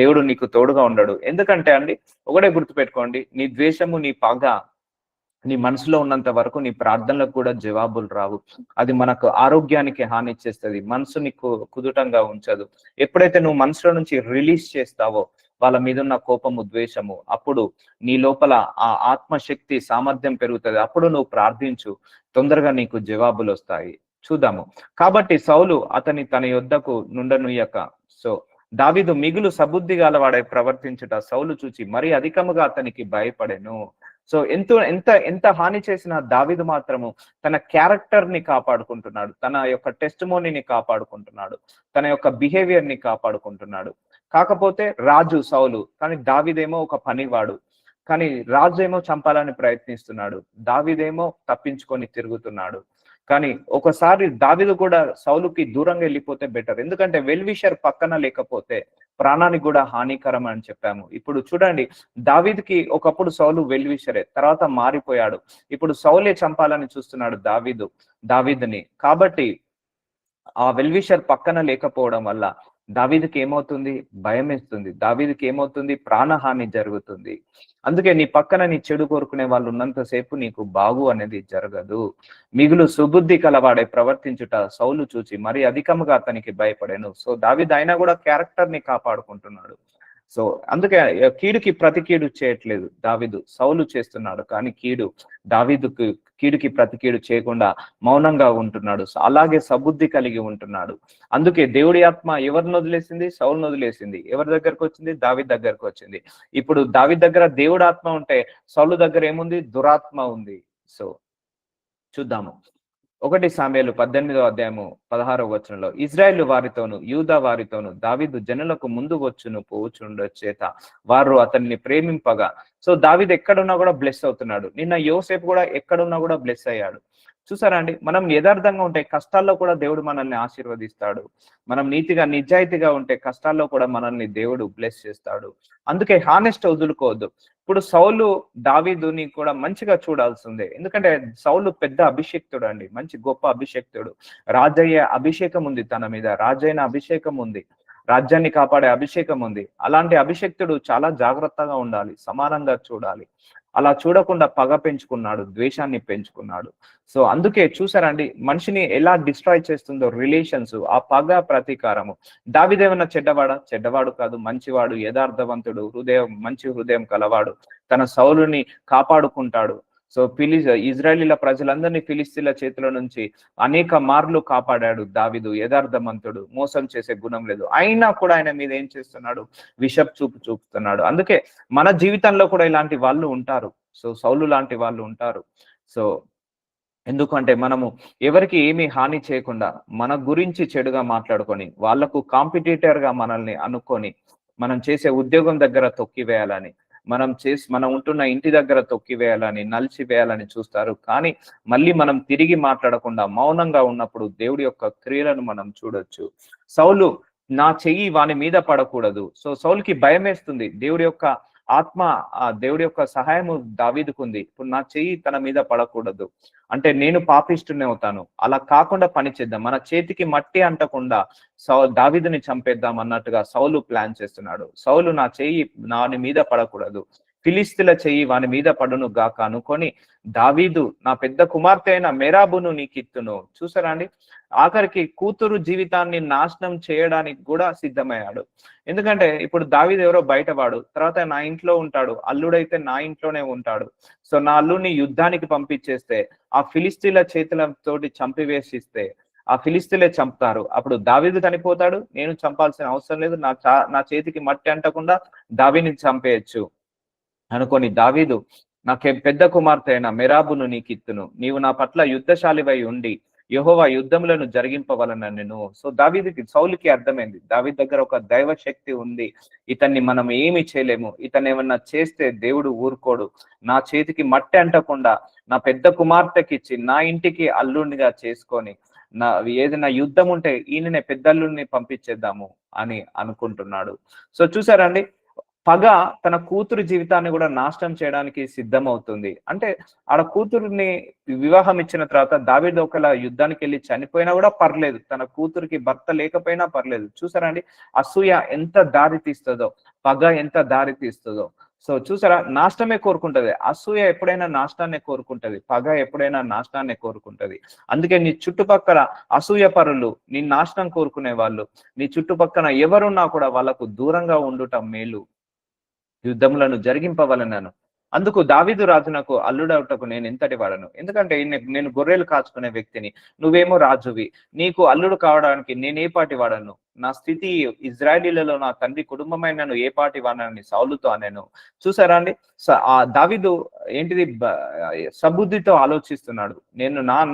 దేవుడు నీకు తోడుగా ఉండడు. ఎందుకంటే అండి, ఒకటే గుర్తుపెట్టుకోండి, నీ ద్వేషము, నీ పగ నీ మనసులో ఉన్నంత వరకు నీ ప్రార్థనలకు కూడా జవాబులు రావు. అది మనకు ఆరోగ్యానికి హాని చేస్తుంది, మనసుని కుదుటంగా ఉంచదు. ఎప్పుడైతే నువ్వు మనసులో నుంచి రిలీజ్ చేస్తావో వాళ్ళ మీద ఉన్న కోపము, ద్వేషము, అప్పుడు నీ లోపల ఆ ఆత్మశక్తి, సామర్థ్యం పెరుగుతుంది. అప్పుడు నువ్వు ప్రార్థించు, తొందరగా నీకు జవాబులు వస్తాయి. చూద్దాము. కాబట్టి సౌలు అతని తన యొద్దకు నుండనుయ్యక, సో దావీదు మిగులు సబుద్ధి గలవాడై ప్రవర్తించుట సౌలు చూచి మరి అధికముగా అతనికి భయపడెను. సో ఎంత హాని చేసిన దావీదు మాత్రము తన క్యారెక్టర్ ని కాపాడుకుంటున్నాడు, తన యొక్క టెస్టిమోనీని కాపాడుకుంటున్నాడు, తన యొక్క బిహేవియర్ ని కాపాడుకుంటున్నాడు. కాకపోతే రాజు సౌలు, కానీ దావీదేమో ఒక పనివాడు. కానీ రాజు ఏమో చంపాలని ప్రయత్నిస్తున్నాడు, దావీదేమో తప్పించుకొని తిరుగుతున్నాడు. కానీ ఒకసారి దావీదు కూడా సౌలుకి దూరంగా వెళ్ళిపోతే బెటర్. ఎందుకంటే వెల్విషర్ పక్కన లేకపోతే ప్రాణానికి కూడా హానికరం అని చెప్పాము. ఇప్పుడు చూడండి, దావీదుకి ఒకప్పుడు సౌలు వెల్విషరే, తర్వాత మారిపోయాడు. ఇప్పుడు సౌలే చంపాలని చూస్తున్నాడు దావీదుని. కాబట్టి ఆ వెల్విషర్ పక్కన లేకపోవడం వల్ల దావీదుకి ఏమవుతుంది? భయం వేస్తుంది. దావీదుకి ఏమవుతుంది? ప్రాణహాని జరుగుతుంది. అందుకే నీ పక్కన నీ చెడు కోరుకునే వాళ్ళు ఉన్నంతసేపు నీకు బాగు అనేది జరగదు. మిగులు సుబుద్ధి కలవాడే ప్రవర్తించుట సౌలు చూచి మరి అధికముగా అతనికి భయపడాను. సో దావీదు అయినా కూడా క్యారెక్టర్ ని కాపాడుకుంటున్నాడు. సో అందుకే కీడుకి ప్రతి కీడు చేయట్లేదు దావీదు, సౌలు చేస్తున్నాడు. కానీ కీడుకి ప్రతి కీడు చేయకుండా మౌనంగా ఉంటున్నాడు. అలాగే సబుద్ధి కలిగి ఉంటున్నాడు. అందుకే దేవుడి ఆత్మ ఎవరిని వదిలేసింది? సౌలును వదిలేసింది. ఎవరి దగ్గరకు వచ్చింది? దావీదు దగ్గరకు వచ్చింది. ఇప్పుడు దావీదు దగ్గర దేవుడి ఆత్మ ఉంటే సౌలు దగ్గర ఏముంది? దురాత్మ ఉంది. సో చూద్దాము. 1 సామెలు 18:16 ఇజ్రాయేలు వారితోను యూదా వారితోను దావీదు జనులకు ముందు పోవుచుండ చేత వారు అతన్ని ప్రేమింపగా. సో దావీదు ఎక్కడున్నా కూడా బ్లెస్ అవుతున్నాడు. నిన్న యోసేపు కూడా ఎక్కడున్నా కూడా బ్లెస్ అయ్యాడు. చూసారా అండి? మనం యథార్థంగా ఉంటే కష్టాల్లో కూడా దేవుడు మనల్ని ఆశీర్వదిస్తాడు. మనం నీతిగా, నిజాయితీగా ఉంటే కష్టాల్లో కూడా మనల్ని దేవుడు బ్లెస్ చేస్తాడు. అందుకే హానెస్ట్ వదులుకోవద్దు. ఇప్పుడు సౌలు, దావీదుని కూడా మంచిగా చూడాల్సిందే. ఎందుకంటే సౌలు పెద్ద అభిషిక్తుడండి. మంచి గొప్ప అభిషిక్తుడు. రాజయ్యే అభిషేకం ఉంది తన మీద. రాజైన అభిషేకం ఉంది. రాజ్యాన్ని కాపాడే అభిషేకం ఉంది. అలాంటి అభిషిక్తుడు చాలా జాగ్రత్తగా ఉండాలి. సమానంగా చూడాలి. అలా చూడకుండా పగ పెంచుకున్నాడు, ద్వేషాన్ని పెంచుకున్నాడు. సో అందుకే చూసారండి మనిషిని ఎలా డిస్ట్రాయ్ చేస్తుందో రిలేషన్స్, ఆ పగ ప్రతీకారము. దావీదేమన్నా చెడ్డవాడా? చెడ్డవాడు కాదు, మంచివాడు, యథార్థవంతుడు, మంచి హృదయం కలవాడు. తన సౌలుని కాపాడుకుంటాడు. సో ఇజ్రాయేలీల ప్రజలందరినీ ఫిలిస్తీన్ల చేతుల నుంచి అనేక మార్లు కాపాడాడు దావీదు. యథార్థవంతుడు, మోసం చేసే గుణం లేదు. అయినా కూడా ఆయన మీద ఏం చేస్తున్నాడు? విషపు చూపు చూపుతున్నాడు. అందుకే మన జీవితంలో కూడా ఇలాంటి వాళ్ళు ఉంటారు. సో సౌలు లాంటి వాళ్ళు ఉంటారు. సో ఎందుకంటే మనము ఎవరికి ఏమీ హాని చేయకుండా మన గురించి చెడుగా మాట్లాడుకొని వాళ్లకు కాంపిటీటర్ గా మనల్ని అనుకొని మనం చేసే ఉద్యోగం దగ్గర తొక్కివేయాలని, మనం ఉంటున్న ఇంటి దగ్గర తొక్కివేయాలని, నలిచివేయాలని చూస్తారు. కానీ మళ్ళీ మనం తిరిగి మాట్లాడకుండా మౌనంగా ఉన్నప్పుడు దేవుడి యొక్క క్రియలను మనం చూడొచ్చు. సౌలు నా చెయ్యి వాని మీద పడకూడదు. సో సౌలుకి భయం వేస్తుంది. దేవుడి యొక్క ఆత్మ, ఆ దేవుడి యొక్క సహాయము దావీదుకుంది. ఇప్పుడు నా చెయ్యి తన మీద పడకూడదు అంటే నేను పాపిష్టునే అవుతాను. అలా కాకుండా పని చేద్దాం. మన చేతికి మట్టి అంటకుండా దావీదుని చంపేద్దాం అన్నట్టుగా సౌలు ప్లాన్ చేస్తున్నాడు. సౌలు నా చెయ్యి నాని మీద పడకూడదు, ఫిలిస్తీన్ల చెయ్యి వాని మీద పడును గాక అనుకొని దావీదు నా పెద్ద కుమార్తె అయిన మెరాబును నీకిత్తును. చూసారా అండి? ఆఖరికి కూతురు జీవితాన్ని నాశనం చేయడానికి కూడా సిద్ధమయ్యాడు. ఎందుకంటే ఇప్పుడు దావీదు ఎవరో బయటవాడు, తర్వాత నా ఇంట్లో ఉంటాడు, అల్లుడైతే నా ఇంట్లోనే ఉంటాడు. సో నా అల్లుడిని యుద్ధానికి పంపించేస్తే, ఆ ఫిలిస్తీన్ల చేతులతోటి చంపివేసిస్తే ఆ ఫిలిస్తీన్లే చంపుతారు. అప్పుడు దావీదు చనిపోతాడు, నేను చంపాల్సిన అవసరం లేదు, నా చేతికి మట్టి అంటకుండా దావీదుని చంపేయచ్చు అనుకొని దావీదు నా పెద్ద కుమార్తె అయిన మెరాబును నీకిత్తును, నీవు నా పట్ల యుద్ధశాలివై ఉండి యెహోవా యుద్ధములను జరిగింపవలనెను. సో సౌలుకి అర్థమైంది, దావీదు దగ్గర ఒక దైవ శక్తి ఉంది, ఇతన్ని మనం ఏమి చేయలేము, ఇతన్ని ఏమన్నా చేస్తే దేవుడు ఊరుకోడు, నా చేతికి మట్టి అంటకుండా నా పెద్ద కుమార్తెకి ఇచ్చి నా ఇంటికి అల్లుడిగా చేసుకొని ఏదైనా యుద్ధం ఉంటే ఈయననే పెద్ద అల్లుడిని పంపించేద్దాము అని అనుకుంటున్నాడు. సో చూసారండి, పగ తన కూతురు జీవితాన్ని కూడా నాశనం చేయడానికి సిద్ధమవుతుంది. అంటే ఆడ కూతురుని వివాహం ఇచ్చిన తర్వాత దావీదు ఒకలా యుద్ధానికి వెళ్ళి చనిపోయినా కూడా పర్లేదు, తన కూతురికి భర్త లేకపోయినా పర్లేదు. చూసారండి అసూయ ఎంత దారి తీస్తుందో, పగ ఎంత దారి తీస్తుందో. సో చూసారా, నాశనమే కోరుకుంటది. అసూయ ఎప్పుడైనా నాశనాన్ని కోరుకుంటది, పగ ఎప్పుడైనా నాశనాన్ని కోరుకుంటది. అందుకే నీ చుట్టుపక్కల అసూయ పరులు, నీ నాశనం కోరుకునే వాళ్ళు నీ చుట్టుపక్కల ఎవరున్నా కూడా వాళ్ళకు దూరంగా ఉండుట మేలు, యుద్ధములను జరిగింపవలనను. అందుకు దావీదు రాజునకు అల్లుడవుటకు నేను ఎంతటి వాడను, ఎందుకంటే నేను గొర్రెలు కాచుకునే వ్యక్తిని, నువ్వేమో రాజువి, నీకు అల్లుడు కావడానికి నేనే పాటి వాడను, నా స్థితి ఇజ్రాయేలీలలో నా తండ్రి కుటుంబమైనను ఏ పాటి వాడనని సౌలుతో అనేను. చూసారా అండి, ఆ దావీదు ఏంటిది సబుద్ధితో ఆలోచిస్తున్నాడు.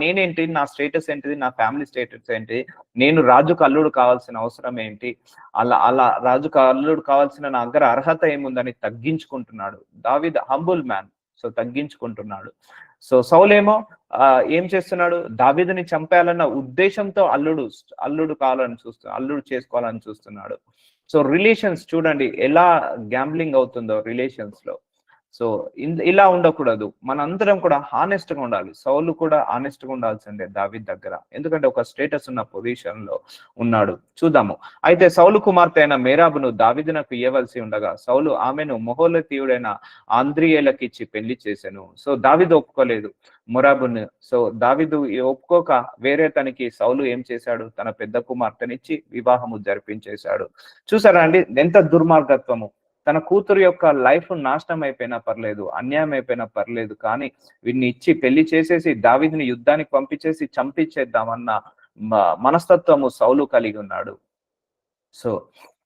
నేనేంటి, నా స్టేటస్ ఏంటిది, నా ఫ్యామిలీ స్టేటస్ ఏంటి, నేను రాజుకు అల్లుడు కావాల్సిన అవసరం ఏంటి, అలా రాజుకు అల్లుడు కావాల్సిన నా దగ్గర అర్హత ఏముందని తగ్గించుకుంటున్నాడు. దావీదు హంబుల్ మ్యాన్, సో తగ్గించుకుంటున్నాడు. సో సౌలేమో ఏం చేస్తున్నాడు, దావీదుని చంపేయాలన్న ఉద్దేశంతో అల్లుడు చేసుకోవాలని చూస్తున్నాడు. సో రిలేషన్స్ చూడండి ఎలా గ్యాంబ్లింగ్ అవుతుందో రిలేషన్స్ లో. సో ఇలా ఉండకూడదు, మనందరం కూడా హానెస్ట్ గా ఉండాలి. సౌలు కూడా హానెస్ట్ గా ఉండాల్సిందే దావీదు దగ్గర, ఎందుకంటే ఒక స్టేటస్ ఉన్న పొజిషన్ లో ఉన్నాడు. చూద్దాము. అయితే సౌలు కుమార్తె అయిన మేరాబును దావీదునకు ఇయ్యవలసి ఉండగా సౌలు ఆమెను మొహోలతీయుడైన ఆంద్రియేలకి ఇచ్చి పెళ్లి చేశాను. సో దావీదు ఒప్పుకోలేదు మొరాబును. సో దావీదు ఒప్పుకోక వేరే తనకి సౌలు ఏం చేశాడు, తన పెద్ద కుమార్తెనిచ్చి వివాహము జరిపించేశాడు. చూసారా అండి ఎంత దుర్మార్గత్వము. తన కూతురు యొక్క లైఫ్ నాశనం అయిపోయినా పర్లేదు, అన్యాయం అయిపోయినా పర్లేదు, కానీ వీడిని ఇచ్చి పెళ్లి చేసేసి దావీదుని యుద్ధానికి పంపించేసి చంపించేద్దామన్న మనస్తత్వము సౌలు కలిగి ఉన్నాడు. సో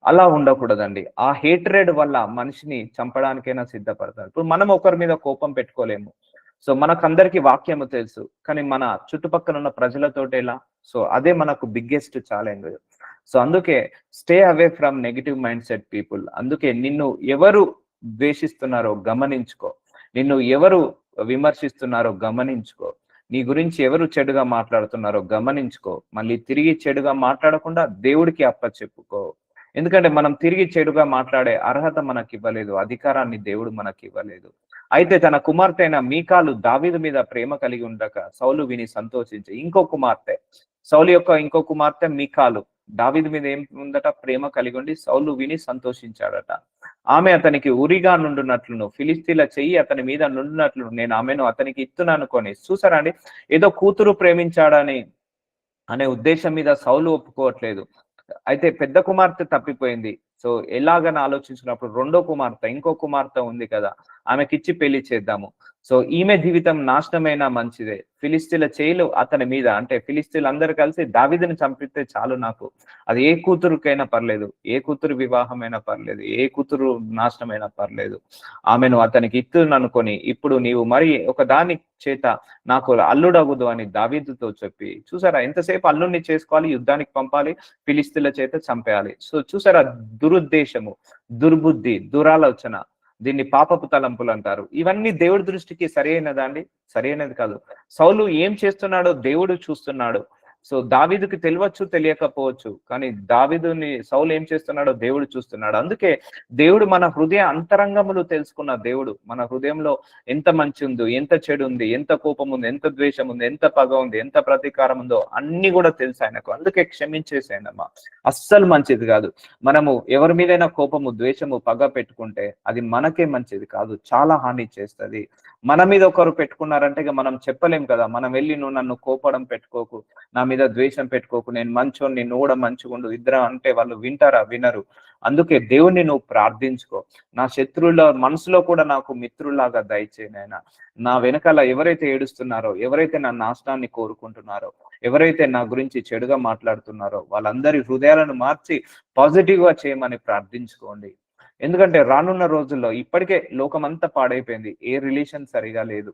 అలా ఉండకూడదండి. ఆ హేట్రేడ్ వల్ల మనిషిని చంపడానికైనా సిద్ధపడతారు. ఇప్పుడు మనం ఒకరి మీద కోపం పెట్టుకోలేము. సో మనకందరికి వాక్యము తెలుసు, కానీ మన చుట్టుపక్కల ఉన్న ప్రజలతోటి ఎలా? సో అదే మనకు బిగ్గెస్ట్ ఛాలెంజ్. సో అందుకే stay away from negative mind set people. అందుకే నిన్ను ఎవరు ద్వేషిస్తున్నారో గమనించుకో, నిన్ను ఎవరు విమర్శిస్తున్నారో గమనించుకో, నీ గురించి ఎవరు చెడుగా మాట్లాడుతున్నారో గమనించుకో. మళ్ళీ తిరిగి చెడుగా మాట్లాడకుండా దేవుడికి అప్పచెప్పుకో. ఎందుకంటే మనం తిరిగి చెడుగా మాట్లాడే అర్హత మనకివ్వలేదు. అధికారాన్ని దేవుడు మనకివ్వలేదు. అయితే తన కుమార్తె అయిన మీకాలు దావీదు మీద ప్రేమ కలిగి ఉండక సౌలు విని సంతోషించి సౌలు యొక్క ఇంకో కుమార్తె మీకాలు దావీదు మీద ఏం ఉందట? ప్రేమ కలిగి ఉండి సౌలు విని సంతోషించాడట. ఆమె అతనికి ఉరిగా నుండునట్లును ఫిలిస్తీన్ల చెయ్యి అతని మీద నుండునట్లు నేను ఆమెను అతనికి ఇస్తున్నానుకొని. చూసారా అండి, ఏదో కూతురు ప్రేమించాడని అనే ఉద్దేశం మీద సౌలు ఒప్పుకోవట్లేదు. అయితే పెద్ద కుమార్తె తప్పిపోయింది. సో ఎలాగని ఆలోచించినప్పుడు ఇంకో కుమార్తె ఉంది కదా, ఆమెకిచ్చి పెళ్లి చేద్దాము. సో ఈమె జీవితం నాశనమైనా మంచిదే. ఫిలిస్తీన్ల చేయిలు అతని మీద, అంటే ఫిలిస్తీన్లు అందరూ కలిసి దావీదుని చంపితే చాలు నాకు. అది ఏ కూతురుకైనా పర్లేదు, ఏ కూతురు వివాహమైనా పర్లేదు, ఏ కూతురు నాశనమైనా పర్లేదు. ఆమెను అతనికి ఇత్తుననుకొని ఇప్పుడు నీవు మరి ఒక దాని చేత నాకు అల్లుడగుదు అని దావీదుతో చెప్పి. చూసారా, ఎంతసేపు అల్లుడిని చేసుకోవాలి, యుద్ధానికి పంపాలి, ఫిలిస్తీన్ల చేత చంపేయాలి. సో చూసారా, దురుద్దేశము, దుర్బుద్ధి, దురాలోచన, దీన్ని పాపపు తలంపులు అంటారు. ఇవన్నీ దేవుడి దృష్టికి సరైనదా అండి? సరైనది కాదు. సౌలు ఏం చేస్తున్నాడో దేవుడు చూస్తున్నాడు. సో దావీదుకి తెలియవచ్చు, తెలియకపోవచ్చు, కానీ సౌలు ఏం చేస్తున్నాడో దేవుడు చూస్తున్నాడు. అందుకే దేవుడు మన హృదయ అంతరంగములు తెలుసుకున్న దేవుడు. మన హృదయంలో ఎంత మంచి ఉందో, ఎంత చెడు ఉంది, ఎంత కోపం ఉంది, ఎంత ద్వేషం ఉంది, ఎంత పగ ఉంది, ఎంత ప్రతీకారం ఉందో అన్ని కూడా తెలుసు ఆయనకు. అందుకే క్షమించేసేయండమ్మా. అస్సలు మంచిది కాదు. మనము ఎవరి మీదైనా కోపము, ద్వేషము, పగ పెట్టుకుంటే అది మనకే మంచిది కాదు, చాలా హాని చేస్తుంది. మన మీద ఒకరు పెట్టుకున్నారంటే ఇక మనం చెప్పలేం కదా. మనం వెళ్ళి నువ్వు నన్ను కోపడం పెట్టుకోకు, నా మీద ద్వేషం పెట్టుకోకు, నేను మంచోని, నువ్వు కూడా మంచిగుండు, ఇద్దరం అంటే వాళ్ళు వింటారా? వినరు. అందుకే దేవుణ్ణి నువ్వు ప్రార్థించుకో. నా శత్రువుల మనసులో కూడా నాకు మిత్రులాగా దయచేయనైనా. నా వెనకాల ఎవరైతే ఏడుస్తున్నారో, ఎవరైతే నా నాశనాన్ని కోరుకుంటున్నారో, ఎవరైతే నా గురించి చెడుగా మాట్లాడుతున్నారో వాళ్ళందరి హృదయాలను మార్చి పాజిటివ్ గా చేయమని ప్రార్థించుకోండి. ఎందుకంటే రానున్న రోజుల్లో ఇప్పటికే లోకమంతా పాడైపోయింది. ఏ రిలేషన్ సరిగా లేదు,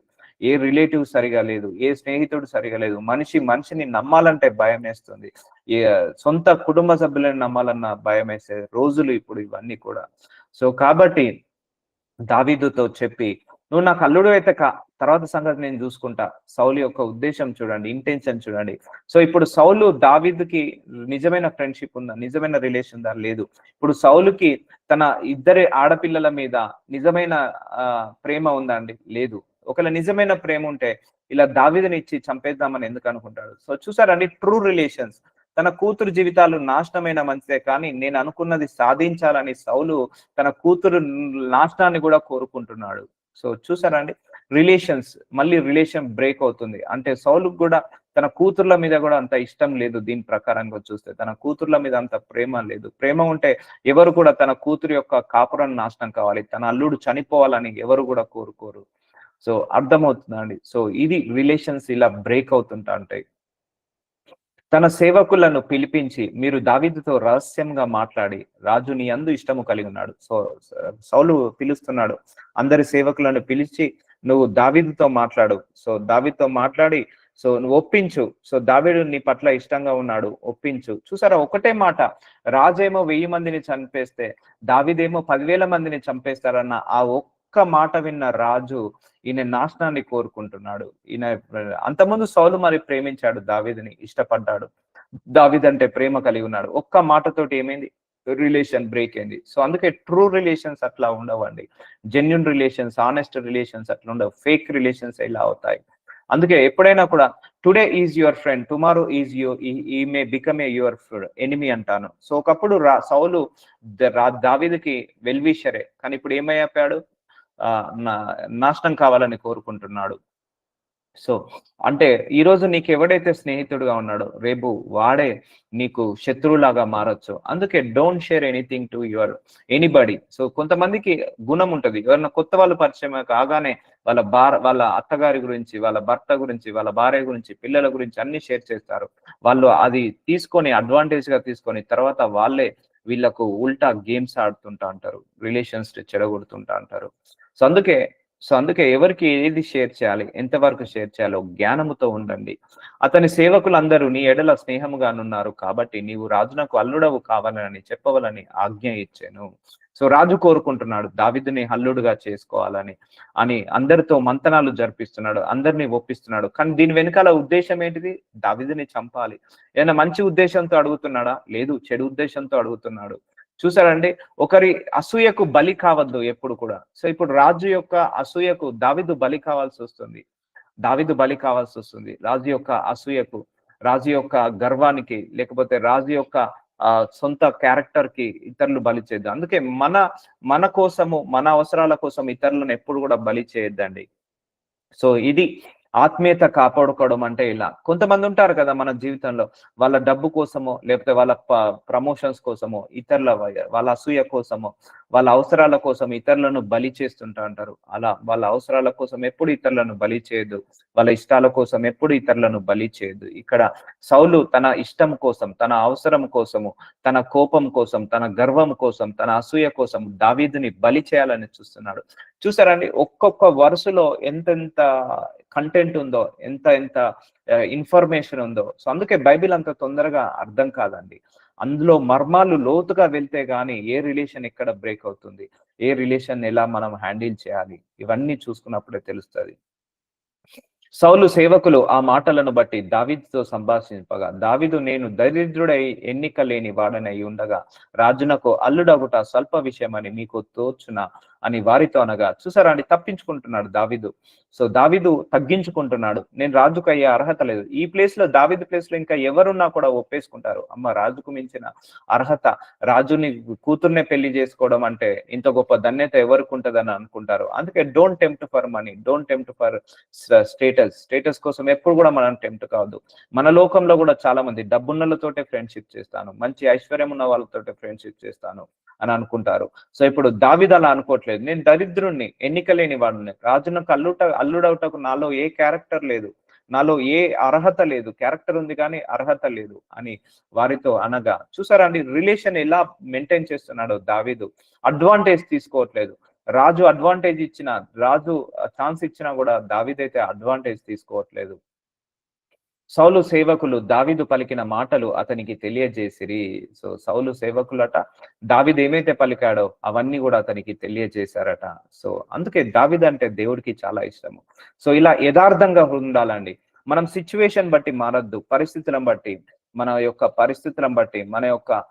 ఏ రిలేటివ్ సరిగా లేదు, ఏ స్నేహితుడు సరిగా లేదు. మనిషిని నమ్మాలంటే భయం వేస్తుంది. ఏ సొంత కుటుంబ సభ్యులను నమ్మాలన్న భయం వేసే రోజులు ఇప్పుడు ఇవన్నీ కూడా. సో కాబట్టి దావీదుతో చెప్పి, నువ్వు నాకు అల్లుడు అయితే తర్వాత సంగతి నేను చూసుకుంటా. సౌలు యొక్క ఉద్దేశం చూడండి, ఇంటెన్షన్ చూడండి. సో ఇప్పుడు సౌలు దావీదుకి నిజమైన ఫ్రెండ్షిప్ ఉందా? నిజమైన రిలేషన్ దా? లేదు. ఇప్పుడు సౌలుకి తన ఇద్దరి ఆడపిల్లల మీద నిజమైన ప్రేమ ఉందా అండి? లేదు. ఒకవేళ నిజమైన ప్రేమ ఉంటే ఇలా దావీదుని ఇచ్చి చంపేద్దామని ఎందుకు అనుకుంటాడు? సో చూసారండి, ట్రూ రిలేషన్స్. తన కూతురు జీవితాలు నాశనమైన మంచిదే, కానీ నేను అనుకున్నది సాధించాలని సౌలు తన కూతురు నాశనాన్ని కూడా కోరుకుంటున్నాడు. సో చూసారండి, రిలేషన్ బ్రేక్ అవుతుంది. అంటే సౌలుకు కూడా తన కూతుర్ల మీద కూడా అంత ఇష్టం లేదు. దీని ప్రకారంగా చూస్తే తన కూతుర్ల మీద అంత ప్రేమ లేదు. ప్రేమ ఉంటే ఎవరు కూడా తన కూతురు యొక్క కాపురం నాశనం కావాలి, తన అల్లుడు చనిపోవాలని ఎవరు కూడా కోరుకోరు. సో అర్థమవుతుందండి. సో ఇది రిలేషన్స్ ఇలా బ్రేక్ అవుతుంటా ఉంటాయి. తన సేవకులను పిలిపించి మీరు దావీదుతో రహస్యంగా మాట్లాడి రాజు నీ యందు ఇష్టము కలిగి ఉన్నాడు. సో సౌలు పిలుస్తున్నాడు అందరి సేవకులను పిలిచి, నువ్వు దావీదుతో మాట్లాడు. సో దావీదుతో మాట్లాడి నువ్వు ఒప్పించు. సో దావీదు నీ పట్ల ఇష్టంగా ఉన్నాడు, ఒప్పించు. చూసారా, ఒకటే మాట. రాజేమో 1000 మందిని చంపేస్తే దావీదేమో 10,000 మందిని చంపేస్తారన్న ఆ ఒక్క మాట విన్న రాజు ఈయన నాశనాన్ని కోరుకుంటున్నాడు. ఈయన అంతకుముందు సౌలు మరి ప్రేమించాడు, దావీదుని ఇష్టపడ్డాడు, దావీదు అంటే ప్రేమ కలిగి ఉన్నాడు. ఒక్క మాటతోటి ఏమైంది? రిలేషన్ బ్రేక్ అయింది. సో అందుకే ట్రూ రిలేషన్స్ అట్లా ఉండవండి. జెన్యున్ రిలేషన్స్, ఆనెస్ట్ రిలేషన్స్ అట్లా ఉండవు. ఫేక్ రిలేషన్స్ ఇలా అవుతాయి. అందుకే ఎప్పుడైనా కూడా today is your friend, tomorrow is ఈ may become a your enemy అంటాను. సో ఒకప్పుడు సౌలు దావీదుకి వెల్విషరే, కానీ ఇప్పుడు ఏమైపోయాడు? నాశనం కావాలని కోరుకుంటున్నాడు. సో అంటే ఈరోజు నీకు ఎవడైతే స్నేహితుడుగా ఉన్నాడో రేపు వాడే నీకు శత్రువులాగా మారచ్చు. అందుకే don't share anything to your anybody. So కొంతమందికి గుణం ఉంటది, ఎవరైనా కొత్త వాళ్ళు పరిచయం కాగానే వాళ్ళ అత్తగారి గురించి, వాళ్ళ భర్త గురించి, వాళ్ళ భార్య గురించి, పిల్లల గురించి అన్ని షేర్ చేస్తారు. వాళ్ళు అది తీసుకొని అడ్వాంటేజ్ గా తీసుకొని తర్వాత వాళ్ళే వీళ్ళకు ఉల్టా గేమ్స్ ఆడుతుంటా అంటారు, రిలేషన్స్ చెడగొడుతుంటా అంటారు. సో అందుకే ఎవరికి ఏది షేర్ చేయాలి, ఎంతవరకు షేర్ చేయాలో జ్ఞానముతో ఉండండి. అతని సేవకులందరూ నీ ఎడల స్నేహముగానున్నారు కాబట్టి నీవు రాజునకు అల్లుడవు కావాలని చెప్పవలని ఆజ్ఞ ఇచ్చాను. సో రాజు కోరుకుంటున్నాడు దావీదుని హల్లుడుగా చేసుకోవాలని అని అందరితో మంతనాలు జరిపిస్తున్నాడు, అందరినీ ఒప్పిస్తున్నాడు. కానీ దీని వెనకాల ఉద్దేశం ఏంటిది? దావీదుని చంపాలి. ఏదైనా మంచి ఉద్దేశంతో అడుగుతున్నాడా? లేదు, చెడు ఉద్దేశంతో అడుగుతున్నాడు. చూసారండి, ఒకరి అసూయకు బలి కావద్దు ఎప్పుడు కూడా. సో ఇప్పుడు రాజు యొక్క అసూయకు దావీదు బలి కావాల్సి వస్తుంది. దావీదు బలి కావాల్సి వస్తుంది రాజు యొక్క అసూయకు, రాజు యొక్క గర్వానికి, లేకపోతే రాజు యొక్క సొంత క్యారెక్టర్ కి ఇతరులు బలి చేయొద్దు. అందుకే మన కోసము, మన అవసరాల కోసం ఇతరులను ఎప్పుడు కూడా బలి చేయొద్దండి. సో ఇది ఆత్మీయత కాపాడుకోవడం అంటే ఇలా. కొంతమంది ఉంటారు కదా మన జీవితంలో, వాళ్ళ డబ్బు కోసమో, లేకపోతే వాళ్ళ ప్రమోషన్స్ కోసమో, ఇతరుల వాళ్ళ అసూయ కోసమో, వాళ్ళ అవసరాల కోసం ఇతరులను బలి చేస్తుంటా అంటారు. అలా వాళ్ళ అవసరాల కోసం ఎప్పుడు ఇతరులను బలి చేయదు, వాళ్ళ ఇష్టాల కోసం ఎప్పుడు ఇతరులను బలి చేయదు. ఇక్కడ సౌలు తన ఇష్టం కోసం, తన అవసరం కోసము, తన కోపం కోసం, తన గర్వం కోసం, తన అసూయ కోసం దావీదుని బలి చేయాలని చూస్తున్నాడు. చూసారండి, ఒక్కొక్క వరుసలో ఎంతెంత కంటెంట్ ఉందో, ఎంత ఇన్ఫర్మేషన్ ఉందో. సో అందుకే బైబిల్ అంత తొందరగా అర్థం కాదండి. అందులో మర్మాలు లోతుగా వెళ్తే గానీ ఏ రిలేషన్ ఎక్కడ బ్రేక్ అవుతుంది, ఏ రిలేషన్ ఎలా మనం హ్యాండిల్ చేయాలి, ఇవన్నీ చూసుకున్నప్పుడే తెలుస్తుంది. సౌలు సేవకులు ఆ మాటలను బట్టి దావీదుతో సంభాషింపగా, దావీదు నేను దరిద్రుడై ఎన్నిక లేని వాడనై ఉండగా రాజునకు అల్లుడగుట స్వల్ప విషయమని మీకు తోచున అని వారితో అనగా. చూసారా అండి, తప్పించుకుంటున్నాడు దావీదు. సో దావీదు తగ్గించుకుంటున్నాడు, నేను రాజుకు అయ్యే అర్హత లేదు. ఈ ప్లేస్ లో, దావీదు ప్లేస్ లో ఇంకా ఎవరున్నా కూడా ఒప్పేసుకుంటారు. అమ్మ, రాజుకు మించిన అర్హత, రాజుని కూతుర్నే పెళ్లి చేసుకోవడం అంటే ఇంత గొప్ప ధన్యత ఎవరికి ఉంటదని అనుకుంటారు. అందుకే don't tempt for money, don't tempt for status కోసం ఎప్పుడు కూడా మనం టెంప్ట్ కావద్దు. మన లోకంలో కూడా చాలా మంది డబ్బున్నలతోటే ఫ్రెండ్షిప్ చేస్తాను, మంచి ఐశ్వర్యం ఉన్న వాళ్ళతోటే ఫ్రెండ్షిప్ చేస్తాను అని అనుకుంటారు. సో ఇప్పుడు దావీదు అలా అనుకోవట్లేదు. నేను దరిద్రుణ్ణి, ఎన్నిక లేని వాడిని, రాజునకు అల్లుడవుటకు నాలో ఏ క్యారెక్టర్ లేదు, నాలో ఏ అర్హత లేదు, క్యారెక్టర్ ఉంది కానీ అర్హత లేదు అని వారితో అనగా. చూసారా అండి, రిలేషన్ ఎలా మెయింటైన్ చేస్తున్నాడో దావీదు. అడ్వాంటేజ్ తీసుకోవట్లేదు. రాజు అడ్వాంటేజ్ ఇచ్చిన, రాజు ఛాన్స్ ఇచ్చినా కూడా దావీదైతే అడ్వాంటేజ్ తీసుకోవట్లేదు. సౌలు సేవకులు దావీదు పలికిన మాటలు అతనికి తెలియజేసిరి. సో సౌలు సేవకులట దావీదు ఏమైతే పలికాడో అవన్నీ కూడా అతనికి తెలియజేశారట. సో అందుకే దావీదు అంటే దేవుడికి చాలా ఇష్టము. సో ఇలా యథార్థంగా ఉండాలండి. మనం సిచ్యువేషన్ బట్టి మారద్దు, పరిస్థితులను బట్టి, పరిస్థితులను బట్టి, మన యొక్క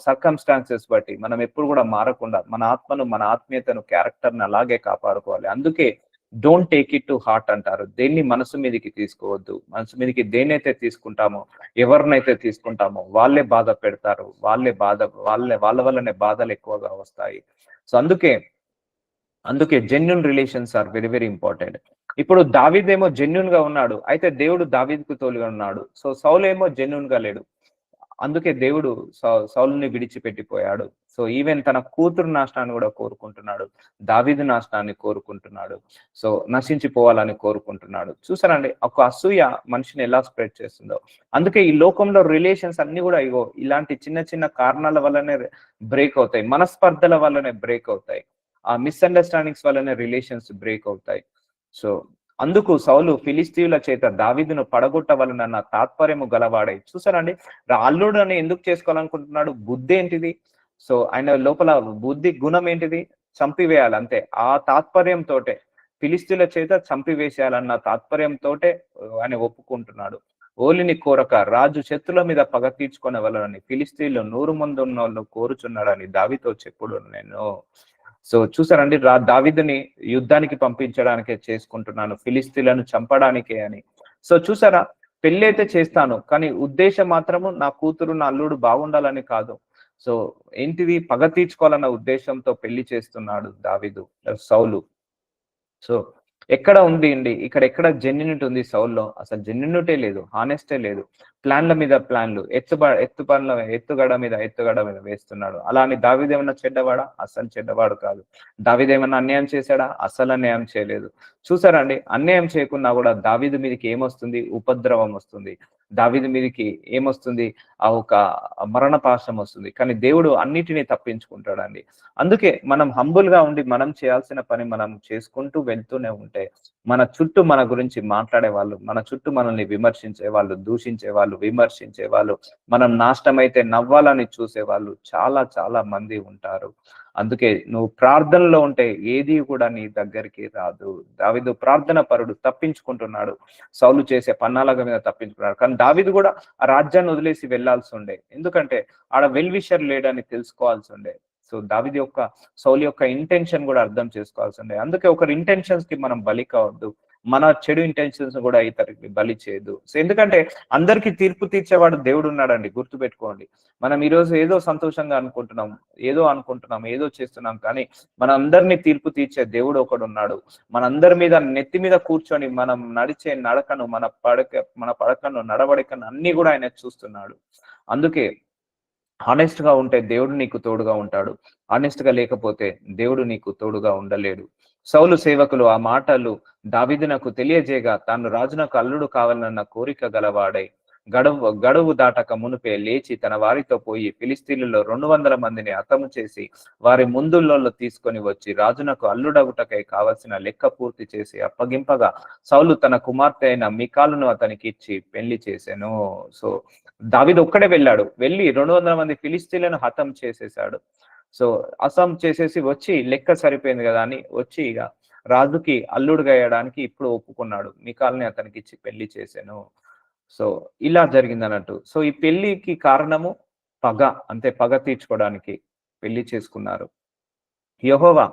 సర్కమ్స్టాన్సెస్ బట్టి మనం ఎప్పుడు కూడా మారకుండా మన ఆత్మను, మన ఆత్మీయతను, క్యారెక్టర్ని అలాగే కాపాడుకోవాలి. అందుకే don't take it to heart అంటారు. దేన్ని మనసు మీదకి తీసుకోవద్దు. మనసు మీదకి దేన్నైతే తీసుకుంటామో, ఎవరినైతే తీసుకుంటామో వాళ్ళే బాధ పెడతారు, వాళ్ళ వల్లనే బాధలు ఎక్కువగా వస్తాయి. సో అందుకే genuine relations are very very important. ఇప్పుడు దావీదేమో జెన్యూన్ గా ఉన్నాడు, అయితే దేవుడు దావీదుకు తోలుగా ఉన్నాడు. సో సౌలు ఏమో జెన్యూన్ గా లేడు, అందుకే దేవుడు సౌలుని విడిచిపెట్టిపోయాడు. సో ఈవెన్ తన కూతురు నాశనాన్ని కూడా కోరుకుంటున్నాడు, దావీదు నాశనాన్ని కోరుకుంటున్నాడు, సో నశించిపోవాలని కోరుకుంటున్నాడు. చూసారండి, ఒక అసూయ మనిషిని ఎలా స్ప్రెడ్ చేస్తుందో. అందుకే ఈ లోకంలో రిలేషన్స్ అన్ని కూడా ఇలాంటి చిన్న చిన్న కారణాల వల్లనే బ్రేక్ అవుతాయి, మనస్పర్ధల వల్లనే బ్రేక్ అవుతాయి, ఆ మిస్అండర్స్టాండింగ్స్ వల్లనే రిలేషన్స్ బ్రేక్ అవుతాయి. సో అందుకు సౌలు ఫిలిస్తీయుల చేత దావీదును పడగొట్టవలనన్న తాత్పర్యము గలవాడై. చూసారండి, అల్లుడు అని ఎందుకు చేసుకోవాలనుకుంటున్నాడు? బుద్ధి ఏంటిది? సో ఆయన లోపల బుద్ధి గుణం ఏంటిది? చంపివేయాలి, అంతే. ఆ తాత్పర్యంతో ఫిలిస్తీయుల చేత చంపివేసేయాలన్న తాత్పర్యంతో ఆయన ఒప్పుకుంటున్నాడు. ఓలిని కోరక రాజు శత్రుల మీద పగ తీర్చుకొనవలనని ఫిలిస్తీయులు 100 మంది ఉన్న వాళ్ళు కోరుచున్నాడని దావీదుతో చెప్పుడు నేను. సో చూసారండి, దావీదుని యుద్ధానికి పంపించడానికే చేసుకుంటున్నాను, ఫిలిస్తీన్లను చంపడానికే అని. సో చూసారా, పెళ్లి అయితే చేస్తాను, కానీ ఉద్దేశం మాత్రము నా కూతురు, నా అల్లుడు బాగుండాలని కాదు. సో ఏంటిది? పగ తీర్చుకోవాలన్న ఉద్దేశంతో పెళ్లి చేస్తున్నాడు సౌలు. సో ఎక్కడ ఉంది అండి ఇక్కడ? ఎక్కడ జెన్యూనిటీ ఉంది సౌల్లో? అసలు జెన్యూనిటీ లేదు, హానెస్టే లేదు. ప్లాన్ల మీద ప్లాన్లు, ఎత్తుగడ మీద వేస్తున్నాడు. అలా అని దావీదు ఏమన్నా చెడ్డవాడా? అస్సలు చెడ్డవాడు కాదు. దావీదు ఏమన్నా అన్యాయం చేశాడా? అస్సలు అన్యాయం చేయలేదు. చూసారండి, అన్యాయం చేయకున్నా కూడా దావీదు మీదకి ఏమొస్తుంది? ఉపద్రవం వస్తుంది. దావీదు మీదకి ఏమొస్తుంది? ఆ ఒక మరణ పాశం వస్తుంది. కానీ దేవుడు అన్నిటినీ తప్పించుకుంటాడండి. అందుకే మనం హంబుల్ గా ఉండి మనం చేయాల్సిన పని మనం చేసుకుంటూ వెళ్తూనే ఉంటే మన చుట్టూ మన గురించి మాట్లాడే వాళ్ళు, మన చుట్టూ మనల్ని విమర్శించే వాళ్ళు, దూషించే వాళ్ళు, విమర్శించే వాళ్ళు, మనం నాశనమైతే నవ్వాలని చూసే వాళ్ళు చాలా చాలా మంది ఉంటారు. అందుకే నువ్వు ప్రార్థనలో ఉంటే ఏది కూడా నీ దగ్గరికి రాదు. దావీదు ప్రార్థన పరుడు, తప్పించుకుంటున్నాడు. సౌలు చేసే పన్నాలగ మీద తప్పించుకున్నాడు. కానీ దావీదు కూడా ఆ రాజ్యాన్ని వదిలేసి వెళ్లాల్సి ఉండే. ఎందుకంటే ఆడ వెల్ విషర్ లేడని తెలుసుకోవాల్సి ఉండే. సో దావీదు యొక్క సౌలు యొక్క ఇంటెన్షన్ కూడా అర్థం చేసుకోవాల్సి ఉండే. అందుకే ఒకరి ఇంటెన్షన్స్ కి మనం బలి కావద్దు. మన చెడు ఇంటెన్షన్స్ కూడా ఇతరికి బలి చేయదు. సో ఎందుకంటే అందరికీ తీర్పు తీర్చేవాడు దేవుడు ఉన్నాడండి, గుర్తుపెట్టుకోండి. మనం ఈ రోజు ఏదో సంతోషంగా అనుకుంటున్నాం, ఏదో చేస్తున్నాం, కానీ మన అందరినీ తీర్పు తీర్చే దేవుడు ఒకడు ఉన్నాడు. మనందరి మీద నెత్తి మీద కూర్చొని మనం నడిచే నడకను, మన పడకను, నడవడికను అన్ని కూడా ఆయన చూస్తున్నాడు. అందుకే హానెస్ట్ గా ఉంటే దేవుడు నీకు తోడుగా ఉంటాడు. హానెస్ట్ గా లేకపోతే దేవుడు నీకు తోడుగా ఉండలేడు. సౌలు సేవకులు ఆ మాటలు దావీదునకు తెలియజేయగా తాను రాజునకు అల్లుడు కావాలన్న కోరిక గలవాడై గడువు దాటక మునుపే లేచి తన వారితో పోయి ఫిలిస్తీన్లలో 200 మందిని హతము చేసి వారి ముందుల్లో తీసుకొని వచ్చి రాజునకు అల్లుడగుటకై కావలసిన లెక్క పూర్తి చేసి అప్పగింపగా సౌలు తన కుమార్తె అయిన మికాలును అతనికి ఇచ్చి పెళ్లి చేశాను. సో దావీదు ఒక్కడే వెళ్ళాడు. వెళ్ళి 200 మంది ఫిలిస్తీన్లను హతం చేసేసాడు. సో అసం చేసేసి వచ్చి లెక్క సరిపోయింది కదా అని వచ్చి ఇక రాజుకి అల్లుడుగా వేయడానికి ఇప్పుడు ఒప్పుకున్నాడు. మికాల్ని అతనికి ఇచ్చి పెళ్లి చేశాను. సో ఇలా జరిగింది అన్నట్టు. సో ఈ పెళ్లికి కారణము పగ, అంతే, పగ తీర్చుకోవడానికి పెళ్లి చేసుకున్నారు. యెహోవా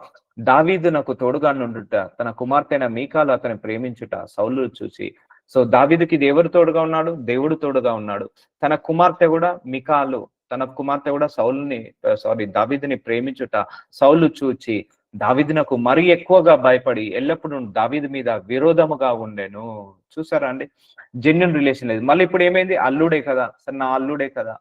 దావీదునకు తోడుగా నుండుట, తన కుమార్తెన మీకాలు అతని ప్రేమించుట సౌలు చూసి, సో దావీదుకి ఎవరు తోడుగా ఉన్నాడు? దేవుడు తోడుగా ఉన్నాడు. తన కుమార్తె కూడా మికాలు, తన కుమార్తె కూడా దావీదుని ప్రేమించుట సౌలు చూచి దావీదునకు మరీ ఎక్కువగా భయపడి ఎల్లప్పుడూ దావీదు మీద విరోధముగా ఉండెను. చూసారా అండి? జెన్యున్ రిలేషన్ లేదు. మళ్ళీ ఇప్పుడు ఏమైంది? అల్లుడే కదా, సరే నా అల్లుడే కదా,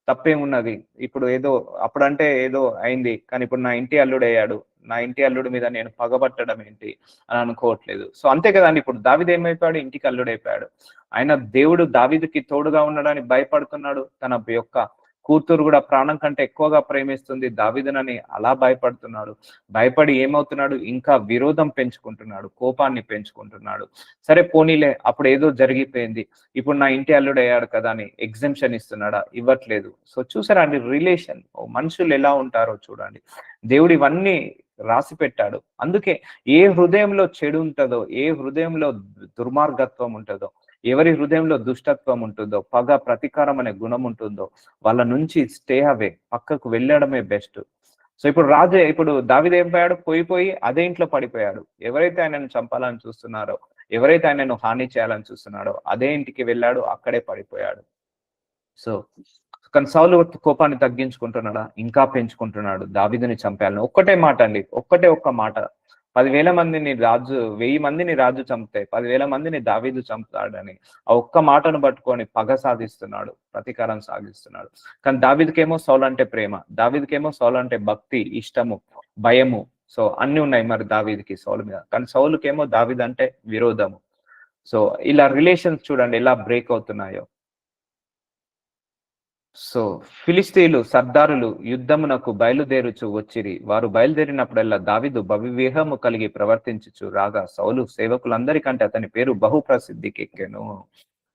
తప్పేమున్నది? ఇప్పుడు ఏదో అప్పుడంటే ఏదో అయింది, కానీ ఇప్పుడు నా ఇంటి అల్లుడు అయ్యాడు, నా ఇంటి అల్లుడి మీద నేను పగబట్టడం ఏంటి అని అనుకోవట్లేదు. సో అంతే కదండి. ఇప్పుడు దావీదు ఏమైపోయాడు? ఇంటికి అల్లుడైపోయాడు. ఆయన దేవుడు దావీదుకి తోడుగా ఉండడానికి భయపడుతున్నాడు. తన యొక్క కూతురు కూడా ప్రాణం కంటే ఎక్కువగా ప్రేమిస్తుంది దావీదునని అలా భయపడుతున్నాడు. భయపడి ఏమవుతున్నాడు? ఇంకా విరోధం పెంచుకుంటున్నాడు, కోపాన్ని పెంచుకుంటున్నాడు. సరే పోనీలే, అప్పుడు ఏదో జరిగిపోయింది, ఇప్పుడు నా ఇంటి అల్లుడు అయ్యాడు కదా అని ఎగ్జంప్షన్ ఇస్తున్నాడా? ఇవ్వట్లేదు. సో చూసారా అండి రిలేషన్, మనుషులు ఎలా ఉంటారో చూడండి. దేవుడు ఇవన్నీ రాసి పెట్టాడు. అందుకే ఏ హృదయంలో చెడు ఉంటుందో, ఏ హృదయంలో దుర్మార్గత్వం ఉంటుందో, ఎవరి హృదయంలో దుష్టత్వం ఉంటుందో, పగ, ప్రతీకారం అనే గుణం ఉంటుందో వాళ్ళ నుంచి స్టే అవే, పక్కకు వెళ్ళడమే బెస్ట్. సో ఇప్పుడు దావీదు ఏం పోయాడు? పోయి అదే ఇంట్లో పడిపోయాడు. ఎవరైతే ఆయనను చంపాలని చూస్తున్నారో, ఎవరైతే ఆయనను హాని చేయాలని చూస్తున్నాడో అదే ఇంటికి వెళ్ళాడు, అక్కడే పడిపోయాడు. సో కానీ సౌలు కోపాన్ని తగ్గించుకుంటున్నాడా? ఇంకా పెంచుకుంటున్నాడు దావీదుని చంపేయాలని. ఒక్కటే మాట అండి, ఒక్క మాట. 10,000 మందిని 1000 మందిని రాజు చంపితే 10,000 మందిని దావీదు చంపుతాడని ఆ ఒక్క మాటను పట్టుకొని పగ సాధిస్తున్నాడు, ప్రతీకారం సాగిస్తున్నాడు. కానీ దావీదుకేమో సౌలు అంటే ప్రేమ, దావీదుకేమో సౌలు అంటే భక్తి, ఇష్టము, భయము. సో అన్ని ఉన్నాయి మరి దావీదుకి సౌలు మీద. కానీ సౌలుకేమో దావీదు అంటే విరోధము. సో ఇలా రిలేషన్స్ చూడండి ఎలా బ్రేక్ అవుతున్నాయో. సో ఫిలిస్తీన్లు సర్దారులు యుద్ధమునకు బయలుదేరుచు వచ్చిరి. వారు బయలుదేరినప్పుడల్లా దావీదు భవివ్యూహము కలిగి ప్రవర్తించుచు రాగా సౌలు సేవకులందరికంటే అతని పేరు బహు ప్రసిద్ధికెక్కెను.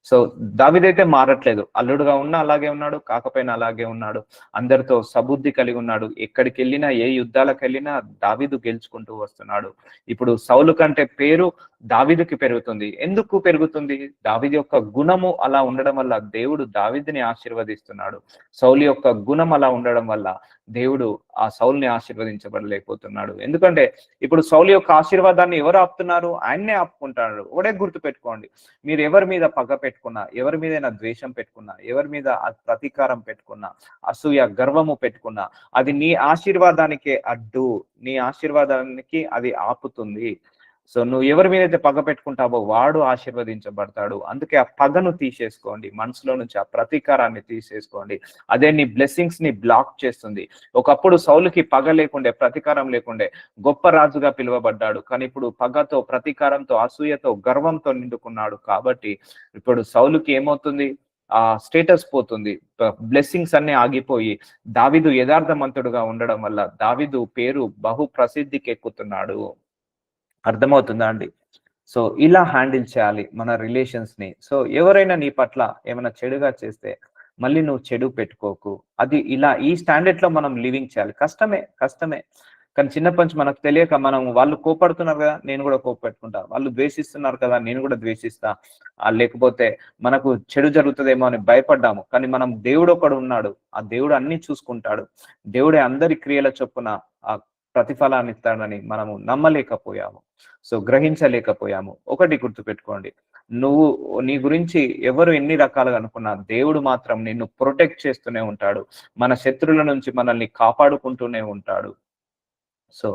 సో దావీదైతే మారట్లేదు. అల్లుడుగా ఉన్నా అలాగే ఉన్నాడు, కాకపోయినా అలాగే ఉన్నాడు. అందరితో సబుద్ధి కలిగి ఉన్నాడు. ఎక్కడికి వెళ్ళినా, ఏ యుద్ధాలకు వెళ్ళినా దావీదు గెలుచుకుంటూ వస్తున్నాడు. ఇప్పుడు సౌలు కంటే పేరు దావీదుకి పెరుగుతుంది. ఎందుకు పెరుగుతుంది? దావీదు యొక్క గుణము అలా ఉండడం వల్ల దేవుడు దావీదుని ఆశీర్వదిస్తున్నాడు. సౌలు యొక్క గుణం అలా ఉండడం వల్ల దేవుడు ఆ సౌల్ని ఆశీర్వదించబడలేకపోతున్నాడు. ఎందుకంటే ఇప్పుడు సౌలు యొక్క ఆశీర్వాదాన్ని ఎవరు ఆపుతున్నారు? ఆయన్నే ఆపుకుంటాడు. ఒకటే గుర్తు పెట్టుకోండి, మీరు ఎవరి మీద పగ పెట్టుకున్నా, ఎవరి మీదైనా ద్వేషం పెట్టుకున్నా, ఎవరి మీద ప్రతీకారం పెట్టుకున్నా, అసూయ, గర్వము పెట్టుకున్నా, అది నీ ఆశీర్వాదానికే అడ్డు, నీ ఆశీర్వాదానికి అది ఆపుతుంది. సో నువ్వు ఎవరి మీద అయితే పగ పెట్టుకుంటావో వాడు ఆశీర్వదించబడతాడు. అందుకే ఆ పగను తీసేసుకోండి, మనసులో నుంచి ఆ ప్రతీకారాన్ని తీసేసుకోండి. అదే నీ బ్లెస్సింగ్స్ ని బ్లాక్ చేస్తుంది. ఒకప్పుడు సౌలుకి పగ లేకుండే, ప్రతీకారం లేకుండే, గొప్ప రాజుగా పిలువబడ్డాడు. కానీ ఇప్పుడు పగతో, ప్రతీకారంతో, అసూయతో, గర్వంతో నిండుకున్నాడు. కాబట్టి ఇప్పుడు సౌలుకి ఏమవుతుంది? ఆ స్టేటస్ పోతుంది, బ్లెస్సింగ్స్ అన్ని ఆగిపోయి దావీదు యథార్థమంతుడుగా ఉండడం వల్ల దావీదు పేరు బహు ప్రసిద్ధికి ఎక్కుతున్నాడు. అర్థమవుతుందా అండి? సో ఇలా హ్యాండిల్ చేయాలి మన రిలేషన్స్ ని. సో ఎవరైనా నీ పట్ల ఏమైనా చెడుగా చేస్తే మళ్ళీ నువ్వు చెడు పెట్టుకోకు. అది ఇలా ఈ స్టాండర్డ్ లో మనం లివింగ్ చేయాలి. కష్టమే, కష్టమే. కానీ చిన్నప్పటి నుంచి మనకు తెలియక మనం వాళ్ళు కోపడుతున్నారు కదా, నేను కూడా కోపపెట్టుకుంటా. వాళ్ళు ద్వేషిస్తున్నారు కదా, నేను కూడా ద్వేషిస్తా. లేకపోతే మనకు చెడు జరుగుతుందేమో అని భయపడ్డాము. కానీ మనం దేవుడు ఒకడు ఉన్నాడు. ఆ దేవుడు అన్ని చూసుకుంటాడు. దేవుడే అందరి క్రియల చొప్పున ఆ ప్రతిఫలాన్ని ఇస్తాడని మనము నమ్మలేకపోయాము. సో గ్రహించలేకపోయాము. ఒకటి గుర్తుపెట్టుకోండి, నువ్వు నీ గురించి ఎవరు ఎన్ని రకాలుగా అనుకున్నా దేవుడు మాత్రం నిన్ను ప్రొటెక్ట్ చేస్తూనే ఉంటాడు. మన శత్రువుల నుంచి మనల్ని కాపాడుకుంటూనే ఉంటాడు. సో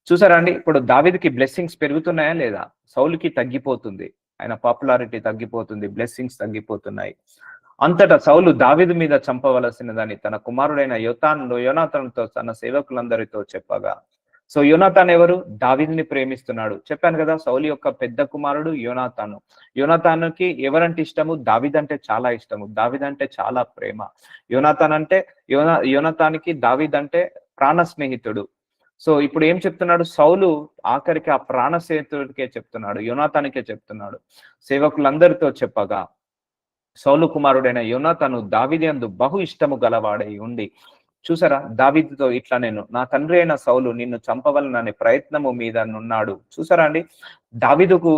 చూసారా అండి, ఇప్పుడు దావీదుకి బ్లెస్సింగ్స్ పెరుగుతున్నాయా లేదా? సౌలుకి తగ్గిపోతుంది, ఆయన పాపులారిటీ తగ్గిపోతుంది, బ్లెస్సింగ్స్ తగ్గిపోతున్నాయి. అంతటా సౌలు దావీదు మీద చంపవలసినదని తన కుమారుడైన యోనాతానుతో తన సేవకులందరితో చెప్పగా. సో యోనాతాన్ ఎవరు? దావీదుని ప్రేమిస్తున్నాడు. చెప్పాను కదా, సౌలు యొక్క పెద్ద కుమారుడు యోనాతాను. యోనాతానుకి ఎవరంటే ఇష్టము? దావీద్ అంటే చాలా ఇష్టము, దావీద్ అంటే చాలా ప్రేమ. యోనాతాన్ అంటే యోనాతానికి దావీద్ అంటే ప్రాణ స్నేహితుడు. సో ఇప్పుడు ఏం చెప్తున్నాడు సౌలు? ఆఖరికి ఆ ప్రాణ స్నేహితుడికే చెప్తున్నాడు, యోనాతానికే చెప్తున్నాడు. సేవకులందరితో చెప్పగా సౌలు కుమారుడైన యోనాతాను దావీదు బహు ఇష్టము గలవాడై ఉండి. చూసారా, దావీదుతో ఇట్లా, నేను నా తండ్రి అయిన సౌలు నిన్ను చంపవలననే ప్రయత్నము మీద నున్నాడు. చూసారా అండి, దావీదుకు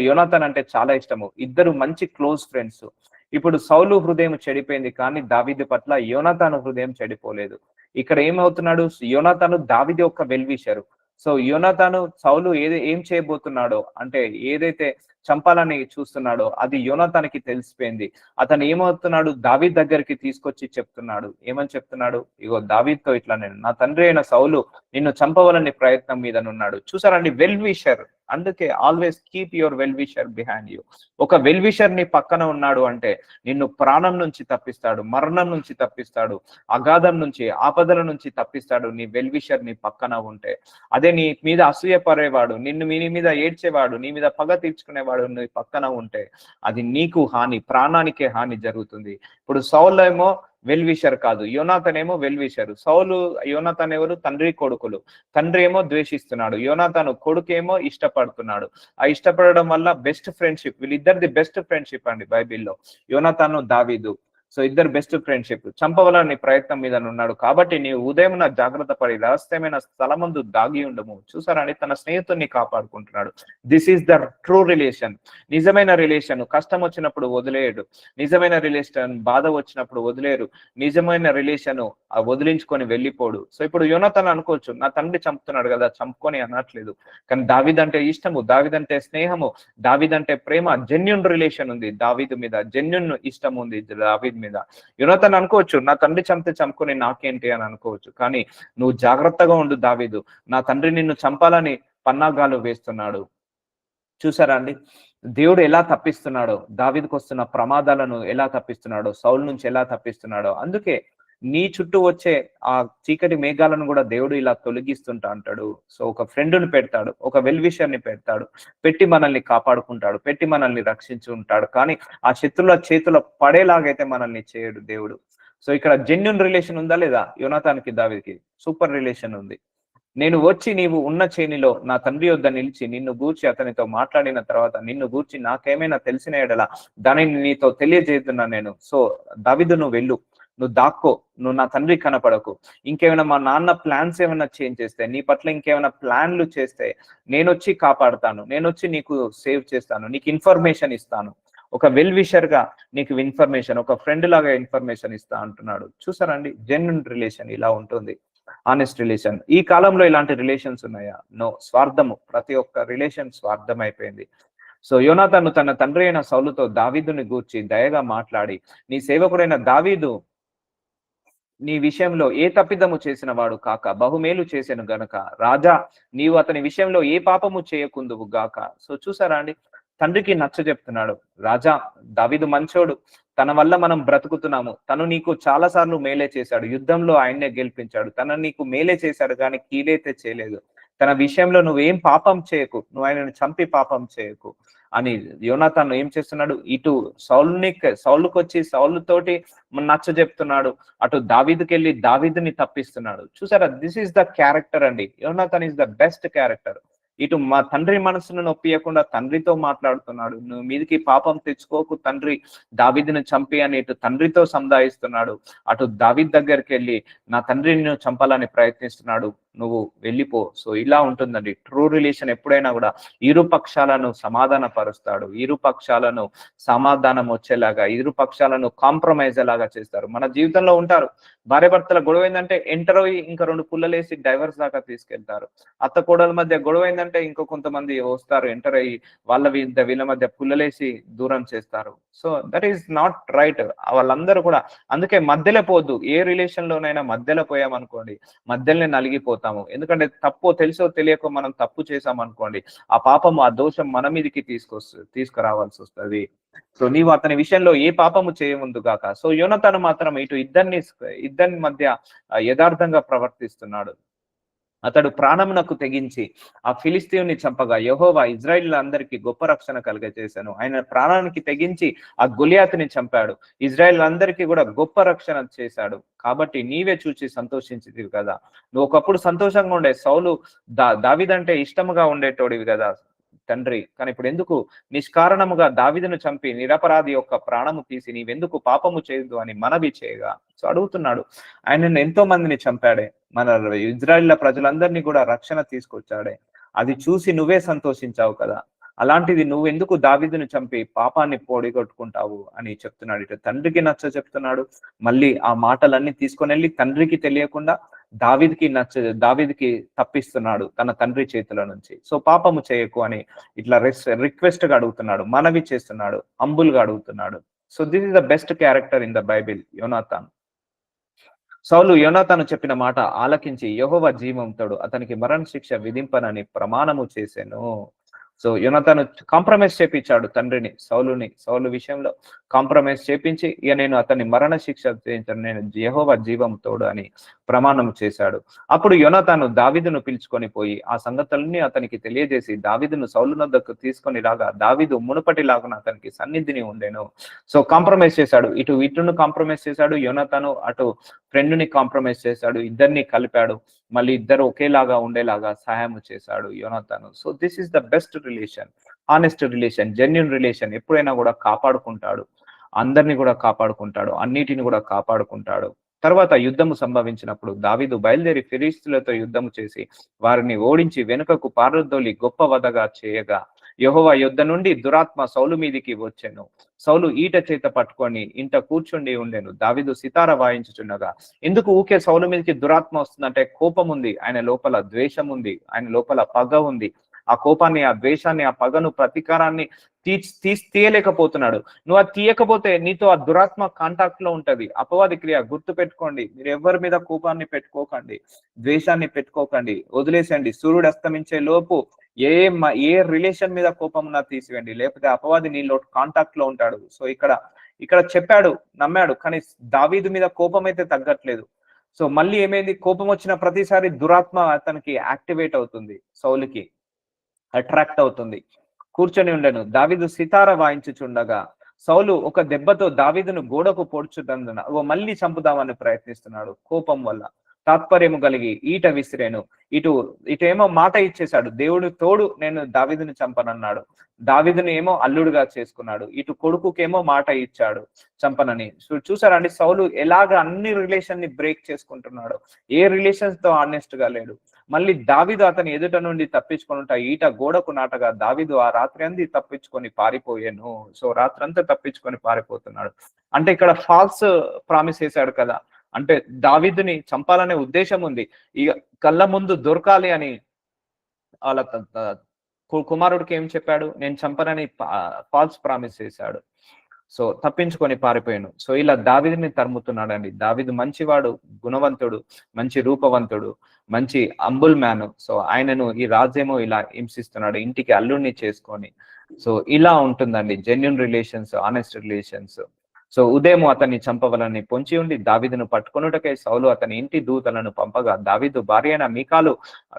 యోనాతాన్ అంటే చాలా ఇష్టము. ఇద్దరు మంచి క్లోజ్ ఫ్రెండ్స్. ఇప్పుడు సౌలు హృదయం చెడిపోయింది, కానీ దావీదు పట్ల యోనాతాను హృదయం చెడిపోలేదు. ఇక్కడ ఏమవుతున్నాడు? యోనాతాను దావీదు యొక్క వెల్విషరు. సో యోనాతాను సౌలు ఏం చేయబోతున్నాడో, అంటే ఏదైతే చంపాలని చూస్తున్నాడో అది యోనాతానికి తెలిసిపోయింది. అతను ఏమవుతున్నాడు? దావీద్ దగ్గరికి తీసుకొచ్చి చెప్తున్నాడు. ఏమని చెప్తున్నాడు? ఇగో దావీద్తో ఇట్లా, నేను నా తండ్రి అయిన సౌలు నిన్ను చంపవాలని ప్రయత్నం మీద ఉన్నాడు. చూసారండి, వెల్ విషర్. అందుకే always keep your well wisher behind you. ఒక వెల్ విషర్ నీ పక్కన ఉన్నాడు అంటే నిన్ను ప్రాణం నుంచి తప్పిస్తాడు, మరణం నుంచి తప్పిస్తాడు, అగాధం నుంచి, ఆపదల నుంచి తప్పిస్తాడు నీ వెల్ విషర్ నీ పక్కన ఉంటే. అదే నీ మీద అసూయ పడేవాడు, నీ మీద ఏడ్చేవాడు, నీ మీద పగ తీర్చుకునేవాడు నీ పక్కన ఉంటే అది నీకు హాని, ప్రాణానికే హాని జరుగుతుంది. ఇప్పుడు సౌలు ఏమో వెల్ విషర్ కాదు, యోనాతాన్ ఏమో వెల్ విషర్. సౌలు యోనాతాన్ ఎవరు? తండ్రి కొడుకులు. తండ్రి ఏమో ద్వేషిస్తున్నాడు, యోనాతాను కొడుకేమో ఇష్టపడుతున్నాడు. ఆ ఇష్టపడడం వల్ల బెస్ట్ ఫ్రెండ్షిప్, వీళ్ళిద్దరిది బెస్ట్ ఫ్రెండ్షిప్ అండి బైబిల్లో, యోనాతాను దావీదు. సో ఇద్దరు బెస్ట్ ఫ్రెండ్షిప్. చంపవలని ప్రయత్నం మీద ఉన్నాడు కాబట్టి నీవు ఉదయం జాగ్రత్త పడి రహస్యమైన స్థలమందు దాగి ఉండము. చూసారని తన స్నేహితుడిని కాపాడుకుంటున్నాడు. This is the true relation. నిజమైన రిలేషన్ కష్టం వచ్చినప్పుడు వదిలేయడు, నిజమైన రిలేషన్ బాధ వచ్చినప్పుడు వదిలేరు, నిజమైన రిలేషన్ వదిలించుకొని వెళ్ళిపోడు. సో ఇప్పుడు యోనాతాన్ అనుకోవచ్చు, నా తండ్రి చంపుతున్నాడు కదా, చంపుకొని అనట్లేదు. కానీ దావీద్ అంటే ఇష్టము, దావీద్ అంటే స్నేహము, దావీద్ అంటే ప్రేమ, జెన్యున్ రిలేషన్ ఉంది దావీదు మీద, జెన్యున్ ఇష్టం ఉంది దావీద్ మీద. యోనాతాన్ అనుకోవచ్చు, నా తండ్రి చంపుకొని నాకేంటి అని అనుకోవచ్చు. కానీ నువ్వు జాగ్రత్తగా ఉండు దావీదు, నా తండ్రి నిన్ను చంపాలని పన్నాగాలు వేస్తున్నాడు. చూసారా అండి, దేవుడు ఎలా తప్పిస్తున్నాడో, దావీదుకు వస్తున్న ప్రమాదాలను ఎలా తప్పిస్తున్నాడో, సౌలు నుంచి ఎలా తప్పిస్తున్నాడో. అందుకే నీ చుట్టూ వచ్చే ఆ చీకటి మేఘాలను కూడా దేవుడు ఇలా తొలగిస్తుంటా అంటాడు. సో ఒక ఫ్రెండ్ని పెడతాడు, ఒక వెల్ విషర్ ని పెడతాడు, పెట్టి మనల్ని కాపాడుకుంటాడు, పెట్టి మనల్ని రక్షించి ఉంటాడు. కానీ ఆ శత్రుల చేతిలో పడేలాగైతే మనల్ని చేయడు దేవుడు. సో ఇక్కడ జెన్యున్ రిలేషన్ ఉందా లేదా? యోనాతానికి దావీదుకి సూపర్ రిలేషన్ ఉంది. నేను వచ్చి నీవు ఉన్న చేనిలో నా తండ్రి యొద్ద నిలిచి నిన్ను గూర్చి అతనితో మాట్లాడిన తర్వాత నిన్ను గూర్చి నాకేమైనా తెలిసిన ఎడల దానిని నీతో తెలియజేస్తున్నా నేను. సో దావీదు నువ్వు వెళ్ళు, నువ్వు దాక్కో, నువ్వు నా తండ్రి కనపడకు. ఇంకేమైనా మా నాన్న ప్లాన్స్ ఏమైనా చేంజ్ చేస్తే, నీ పట్ల ఇంకేమైనా ప్లాన్లు చేస్తే నేను వచ్చి కాపాడుతాను, నేను వచ్చి నీకు సేవ్ చేస్తాను, నీకు ఇన్ఫర్మేషన్ ఇస్తాను. ఒక వెల్ విషర్ గా నీకు ఇన్ఫర్మేషన్, ఒక ఫ్రెండ్ లాగా ఇన్ఫర్మేషన్ ఇస్తా అంటున్నాడు. చూసారండి, జెన్యున్ రిలేషన్ ఇలా ఉంటుంది, ఆనెస్ట్ రిలేషన్. ఈ కాలంలో ఇలాంటి రిలేషన్స్ ఉన్నాయా? నో. స్వార్థము, ప్రతి ఒక్క రిలేషన్ స్వార్థం అయిపోయింది. సో యోనాతాను తన తండ్రి అయిన సౌలుతో దావీదుని గూర్చి దయగా మాట్లాడి, నీ సేవకుడైన దావీదు నీ విషయంలో ఏ తప్పిదము చేసిన వాడు కాక బహుమేలు చేసెను గనక రాజా నీవు అతని విషయంలో ఏ పాపము చేయకుందువు గాక. సో చూసారా అండి, తండ్రికి నచ్చ చెప్తున్నాడు. రాజా, దావీదు మంచోడు, తన వల్ల మనం బ్రతుకుతున్నాము, తను నీకు చాలా సార్లు మేలే చేశాడు, యుద్ధంలో ఆయన్నే గెలిపించాడు, తన నీకు మేలే చేశాడు కానీ కీలైతే చేయలేదు. తన విషయంలో నువ్వేం పాపం చేయకు, నువ్వు ఆయనను చంపి పాపం చేయకు అని యోనాతాను ఏం చేస్తున్నాడు? ఇటు సౌలుకి వచ్చి సౌలుతోటి నచ్చ చెప్తున్నాడు, అటు దావీదుకి వెళ్ళి దావీదుని తప్పిస్తున్నాడు. చూసారా, దిస్ ఈస్ ద క్యారెక్టర్ అండి. యోనాతాన్ ఈస్ ద బెస్ట్ క్యారెక్టర్. ఇటు మా తండ్రి మనసును నొప్పియకుండా తండ్రితో మాట్లాడుతున్నాడు. నువ్వు మీదికి పాపం తెచ్చుకోకు తండ్రి, దావీదును చంపి అని ఇటు తండ్రితో సంధాయిస్తున్నాడు. అటు దావీద్ దగ్గరికి వెళ్ళి నా తండ్రిని నువ్వు చంపాలని ప్రయత్నిస్తున్నాడు, నువ్వు వెళ్ళిపో. సో ఇలా ఉంటుందండి ట్రూ రిలేషన్. ఎప్పుడైనా కూడా ఇరు పక్షాలను సమాధాన పరుస్తాడు, ఇరు పక్షాలను సమాధానం వచ్చేలాగా, ఇరు పక్షాలను కాంప్రమైజ్ లాగా చేస్తారు. మన జీవితంలో ఉంటారు భార్య భర్తల గొడవ ఏంటంటే ఎంటర్ అయ్యి ఇంకా 2 పుల్లలేసి డైవర్స్ దాకా తీసుకెళ్తారు. అత్త కోడల మధ్య గొడవ ఏంటంటే ఇంకో కొంతమంది వస్తారు, ఎంటర్ అయ్యి వీళ్ళ మధ్య పుల్లలేసి దూరం చేస్తారు. So that is not right. వాళ్ళందరూ కూడా అందుకే మధ్యలో పోవద్దు. ఏ రిలేషన్ లోనైనా మధ్యలో పోయామనుకోండి మధ్యలోనే నలిగిపోతాము. ఎందుకంటే తప్పు తెలుసో తెలియకో మనం తప్పు చేసామనుకోండి, ఆ పాపం ఆ దోషం మన మీదకి తీసుకురావాల్సి వస్తుంది. సో నీవు అతని విషయంలో ఏ పాపము చేయముందు గాక. సో యోనతాను మాత్రం ఇటు ఇద్దరి మధ్య యథార్థంగా ప్రవర్తిస్తున్నాడు. అతడు ప్రాణమునకు తెగించి ఆ ఫిలిస్తీయుని చంపగా యెహోవా ఇజ్రాయేలీయులందరికీ గొప్ప రక్షణ కలుగజేశాను. ఆయన ప్రాణానికి తెగించి ఆ గొలియాతుని చంపాడు, ఇజ్రాయేలీయులందరికీ కూడా గొప్ప రక్షణ చేశాడు. కాబట్టి నీవే చూచి సంతోషించితివి కదా. నువ్వు ఒకప్పుడు సంతోషంగా ఉండే సౌలు దావీదంటే ఇష్టముగా ఉండేటోడివి కదా తండ్రి, కానీ ఇప్పుడు ఎందుకు నిష్కారణముగా దావీదును చంపి నిరపరాధి యొక్క ప్రాణము తీసి నీవెందుకు పాపము చేయదు అని మనవి చేయగా. సో అడుగుతున్నాడు. ఆయన ఎంతో మందిని చంపాడే, మన ఇజ్రాయేల్ ప్రజలందరినీ కూడా రక్షణ తీసుకొచ్చాడే, అది చూసి నువ్వే సంతోషించావు కదా. అలాంటిది నువ్వు ఎందుకు దావీదును చంపి పాపాన్ని పొడిగొట్టుకుంటావు అని చెప్తున్నాడు. ఇటు తండ్రికి నచ్చ చెప్తున్నాడు, మళ్ళీ ఆ మాటలన్నీ తీసుకొని వెళ్ళి తండ్రికి తెలియకుండా దావీదుకి తప్పిస్తున్నాడు తన తండ్రి చేతుల నుంచి. సో పాపము చేయకు అని ఇట్లా రిక్వెస్ట్ గా అడుగుతున్నాడు, మనవి చేస్తున్నాడు, హంబుల్ గా అడుగుతున్నాడు. So this is the best character in the Bible, Jonathan. Saul Jonathan చెప్పిన మాట ఆలకించి యెహోవా జీవంతోడు అతనికి మరణ శిక్ష విధింపనని ప్రమాణము చేశాను. సో యోనాతాను కాంప్రమైజ్ చేపించాడు తండ్రిని, సౌలు విషయంలో కాంప్రమైజ్ చేపించి ఇక నేను అతన్ని మరణ శిక్ష చేయించాను, నేను యెహోవా జీవం తోడు అని ప్రమాణం చేశాడు. అప్పుడు యోనాతాను దావీదును పిలుచుకొని పోయి ఆ సంగతులన్నీ అతనికి తెలియజేసి దావీదును సౌలు వద్దకు తీసుకొని రాగా దావీదు మునుపటి లాగా అతనికి సన్నిధిని ఉండేను. సో కాంప్రమైజ్ చేశాడు, ఇటును కాంప్రమైజ్ చేశాడు యోనాతాను, అటు ఫ్రెండ్ని కాంప్రమైజ్ చేశాడు, ఇద్దరిని కలిపాడు, మళ్ళీ ఇద్దరు ఒకేలాగా ఉండేలాగా సహాయం చేశాడు యోనాతాను. So this is the best relation, honest relation, genuine relation. ఎప్పుడైనా కూడా కాపాడుకుంటాడు, అందరిని కూడా కాపాడుకుంటాడు, అన్నిటిని కూడా కాపాడుకుంటాడు. తర్వాత యుద్ధము సంభవించినప్పుడు దావీదు బయలుదేరి ఫిలిష్తీయులతో యుద్ధము చేసి వారిని ఓడించి వెనుకకు పారదోలి గొప్ప వధగా చేయగా యెహోవా యుద్ధ నుండి దురాత్మ సౌలు మీదికి వచ్చెను. సౌలు ఈట చేత పట్టుకొని ఇంట కూర్చుండి ఉండెను. దావీదు సితార వాయించుచుండగా. ఎందుకు ఊకే సౌలు మీదకి దురాత్మ వస్తుందంటే కోపం ఉంది, ఆయన లోపల ద్వేషం ఉంది, ఆయన లోపల పగ ఉంది. ఆ కోపాన్ని, ఆ ద్వేషాన్ని, ఆ పగను, ప్రతీకారాన్ని తీయలేకపోతున్నాడు. నువ్వు అది తీయకపోతే నీతో ఆ దురాత్మ కాంటాక్ట్ లో ఉంటది. అపవాది క్రియ గుర్తు పెట్టుకోండి. మీరు ఎవరి మీద కోపాన్ని పెట్టుకోకండి, ద్వేషాన్ని పెట్టుకోకండి, వదిలేసండి. సూర్యుడు అస్తమించే లోపు ఏ రిలేషన్ మీద కోపం ఉన్నా తీసివేయండి, లేకపోతే అపవాది నీలో కాంటాక్ట్ లో ఉంటాడు. సో ఇక్కడ చెప్పాడు, నమ్మాడు, కానీ దావీదు మీద కోపం అయితే తగ్గట్లేదు. సో మళ్ళీ ఏమైంది, కోపం వచ్చిన ప్రతిసారి దురాత్మ అతనికి యాక్టివేట్ అవుతుంది, సౌలుకి అట్రాక్ట్ అవుతుంది. కూర్చొని ఉండెను. దావీదు సితార వాయించుచుండగా సౌలు ఒక దెబ్బతో దావీదును గోడకు పొడుచుతందున మళ్ళీ చంపుదామని ప్రయత్నిస్తున్నాడు. కోపం వల్ల తాత్పర్యము కలిగి ఈట విసిరేను. ఇటేమో మాట ఇచ్చేశాడు, దేవుడు తోడు నేను దావీదుని చంపనన్నాడు. దావీదుని ఏమో అల్లుడుగా చేసుకున్నాడు. ఇటు కొడుకుకేమో మాట ఇచ్చాడు చంపనని. చూసారండి సౌలు ఎలాగ అన్ని రిలేషన్ ని బ్రేక్ చేసుకుంటున్నాడు, ఏ రిలేషన్స్ తో ఆనెస్ట్ గా లేడు. మళ్ళీ దావీదు అతని ఎదుట నుండి తప్పించుకొని ఈట గోడకు నాటగా దావీదు ఆ రాత్రి అంది తప్పించుకొని పారిపోయాను. సో రాత్రంతా తప్పించుకొని పారిపోతున్నాడు. అంటే ఇక్కడ ఫాల్స్ ప్రామిస్ చేశాడు కదా, అంటే దావీదుని చంపాలనే ఉద్దేశం ఉంది, ఇక కళ్ళ ముందు దొరకాలి అని వాళ్ళ కుమారుడికి ఏం చెప్పాడు, నేను చంపనని ఫాల్స్ ప్రామిస్ చేశాడు. సో తప్పించుకొని పారిపోయాను. సో ఇలా దావీదుని తరుముతున్నాడండి. దావీదు మంచివాడు, గుణవంతుడు, మంచి రూపవంతుడు, మంచి అంబుల్ మ్యాన్. సో ఆయనను ఈ రాజ్యమో ఇలా హింసిస్తున్నాడు, ఇంటికి అల్లుడిని చేసుకొని. సో ఇలా ఉంటుందండి genuine relations, honest relations. So ఉదయం అతన్ని చంపవలని పొంచి ఉండి దావీదును పట్టుకొనుటకై సౌలు అతని ఇంటి దూతలను పంపగా దావీదు భార్య అయిన మీకాలు,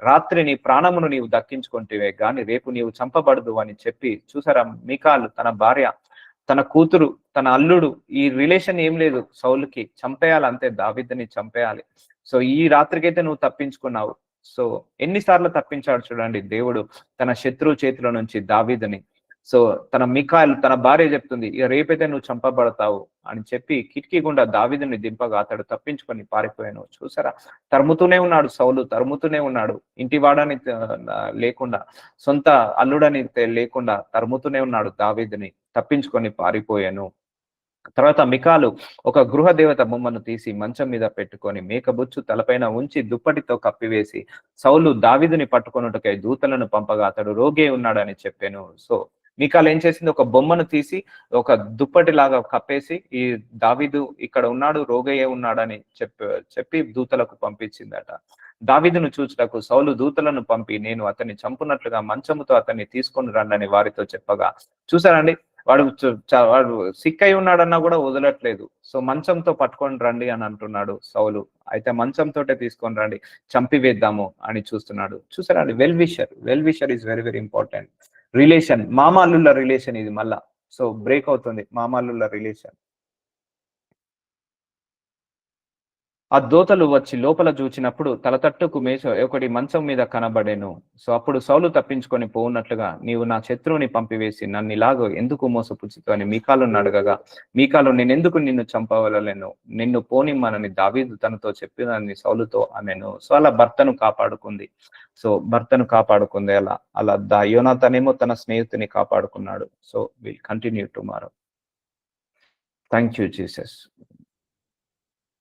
రాత్రి నీ ప్రాణమును నీవు దక్కించుకుంటేవే గాని రేపు నీవు చంపబడదు అని చెప్పి. చూసారా, మీకాలు తన భార్య, తన కూతురు, తన అల్లుడు, ఈ రిలేషన్ ఏం లేదు సౌలుకి, చంపేయాలి అంతే, దావీదుని చంపేయాలి. సో ఈ రాత్రికైతే నువ్వు తప్పించుకున్నావు, సో ఎన్నిసార్లు తప్పించాడు చూడండి దేవుడు తన శత్రువు చేతిలో నుంచి దావీదుని. సో తన మికాయలు తన భార్య చెప్తుంది, ఇక రేపైతే నువ్వు చంపబడతావు అని చెప్పి కిటికీ గుండా దావీదుని దింపగా అతడు తప్పించుకొని పారిపోయాను. చూసారా, తరుముతూనే ఉన్నాడు సౌలు, తరుముతూనే ఉన్నాడు. ఇంటి వాడని లేకుండా, సొంత అల్లుడని లేకుండా తరుముతూనే ఉన్నాడు దావీదుని. తప్పించుకొని పారిపోయాను. తర్వాత మికాలు ఒక గృహ దేవత బొమ్మను తీసి మంచం మీద పెట్టుకొని మేకబొచ్చు తలపైన ఉంచి దుప్పటితో కప్పివేసి సౌలు దావీదుని పట్టుకొనుటకై దూతలను పంపగా అతడు రోగే ఉన్నాడని చెప్పాను. సో మికాలు ఏం చేసింది, ఒక బొమ్మను తీసి ఒక దుప్పటి లాగా కప్పేసి ఈ దావీదు ఇక్కడ ఉన్నాడు, రోగయ్యే ఉన్నాడని చెప్పి దూతలకు పంపించిందట. దావీదును చూచుటకు సౌలు దూతలను పంపి నేను అతన్ని చంపునట్లుగా మంచముతో అతన్ని తీసుకొని రండని వారితో చెప్పగా, చూసారండి, వాడు సిక్ అయి ఉన్నాడన్నా కూడా వదలట్లేదు. సో మంచంతో పట్టుకొని రండి అని అంటున్నాడు సౌలు. అయితే మంచంతోటే తీసుకొని రండి, చంపివేద్దాము అని చూస్తున్నాడు. చూసారండి, well wisher is very very important. Relation, మామాలుల రిలేషన్ ఇది మళ్ళా. సో బ్రేక్ అవుతుంది మామాలుల రిలేషన్. ఆ దోతలు వచ్చి లోపల చూచినప్పుడు తలతట్టుకు మేష ఒకటి మంచం మీద కనబడేను. సో అప్పుడు సౌలు తప్పించుకొని పోవున్నట్లుగా నీవు నా శత్రువుని పంపివేసి నన్ను ఇలాగో ఎందుకు మోసపుచ్చుతో అని మీకాలుని అడగగా, మీకాలు నేనెందుకు నిన్ను చంపవలలేను, నిన్ను పోనిమ్మనని దావీదు తనతో చెప్పినని సౌలుతో అనెను. సో అలా భర్తను కాపాడుకుంది. అలా యోనాతానేమో తన స్నేహితుని కాపాడుకున్నాడు. So will continue tomorrow. Thank you Jesus.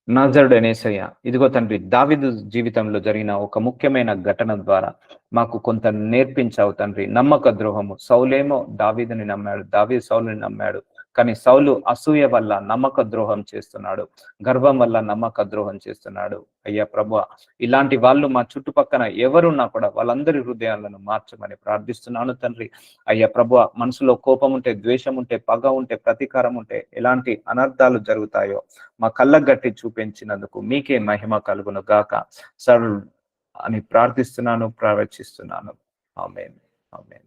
నజరుడైన యేసయ్య, ఇదిగో తండ్రి, దావీదు జీవితంలో జరిగిన ఒక ముఖ్యమైన ఘటన ద్వారా మాకు కొంత నేర్పించావు తండ్రి. నమ్మక ద్రోహము. సౌలేమో దావీదుని నమ్మాడు, దావీదు సౌలుని నమ్మాడు. కానీ సౌలు అసూయ వల్ల నమ్మక ద్రోహం చేస్తున్నాడు, గర్వం వల్ల నమ్మక ద్రోహం చేస్తున్నాడు. అయ్యా ప్రభువా, ఇలాంటి వాళ్ళు మా చుట్టుపక్కన ఎవరున్నా కూడా వాళ్ళందరి హృదయాలను మార్చమని ప్రార్థిస్తున్నాను తండ్రి. అయ్యా ప్రభువా, మనసులో కోపం ఉంటే, ద్వేషం ఉంటే, పగ ఉంటే, ప్రతీకారం ఉంటే, ఎలాంటి అనర్థాలు జరుగుతాయో మా కళ్ళకు గట్టి చూపించినందుకు మీకే మహిమ కలుగును గాక సర్ అని ప్రార్థిస్తున్నాను, ప్రవచిస్తున్నాను. ఆమేన్, ఆమేన్.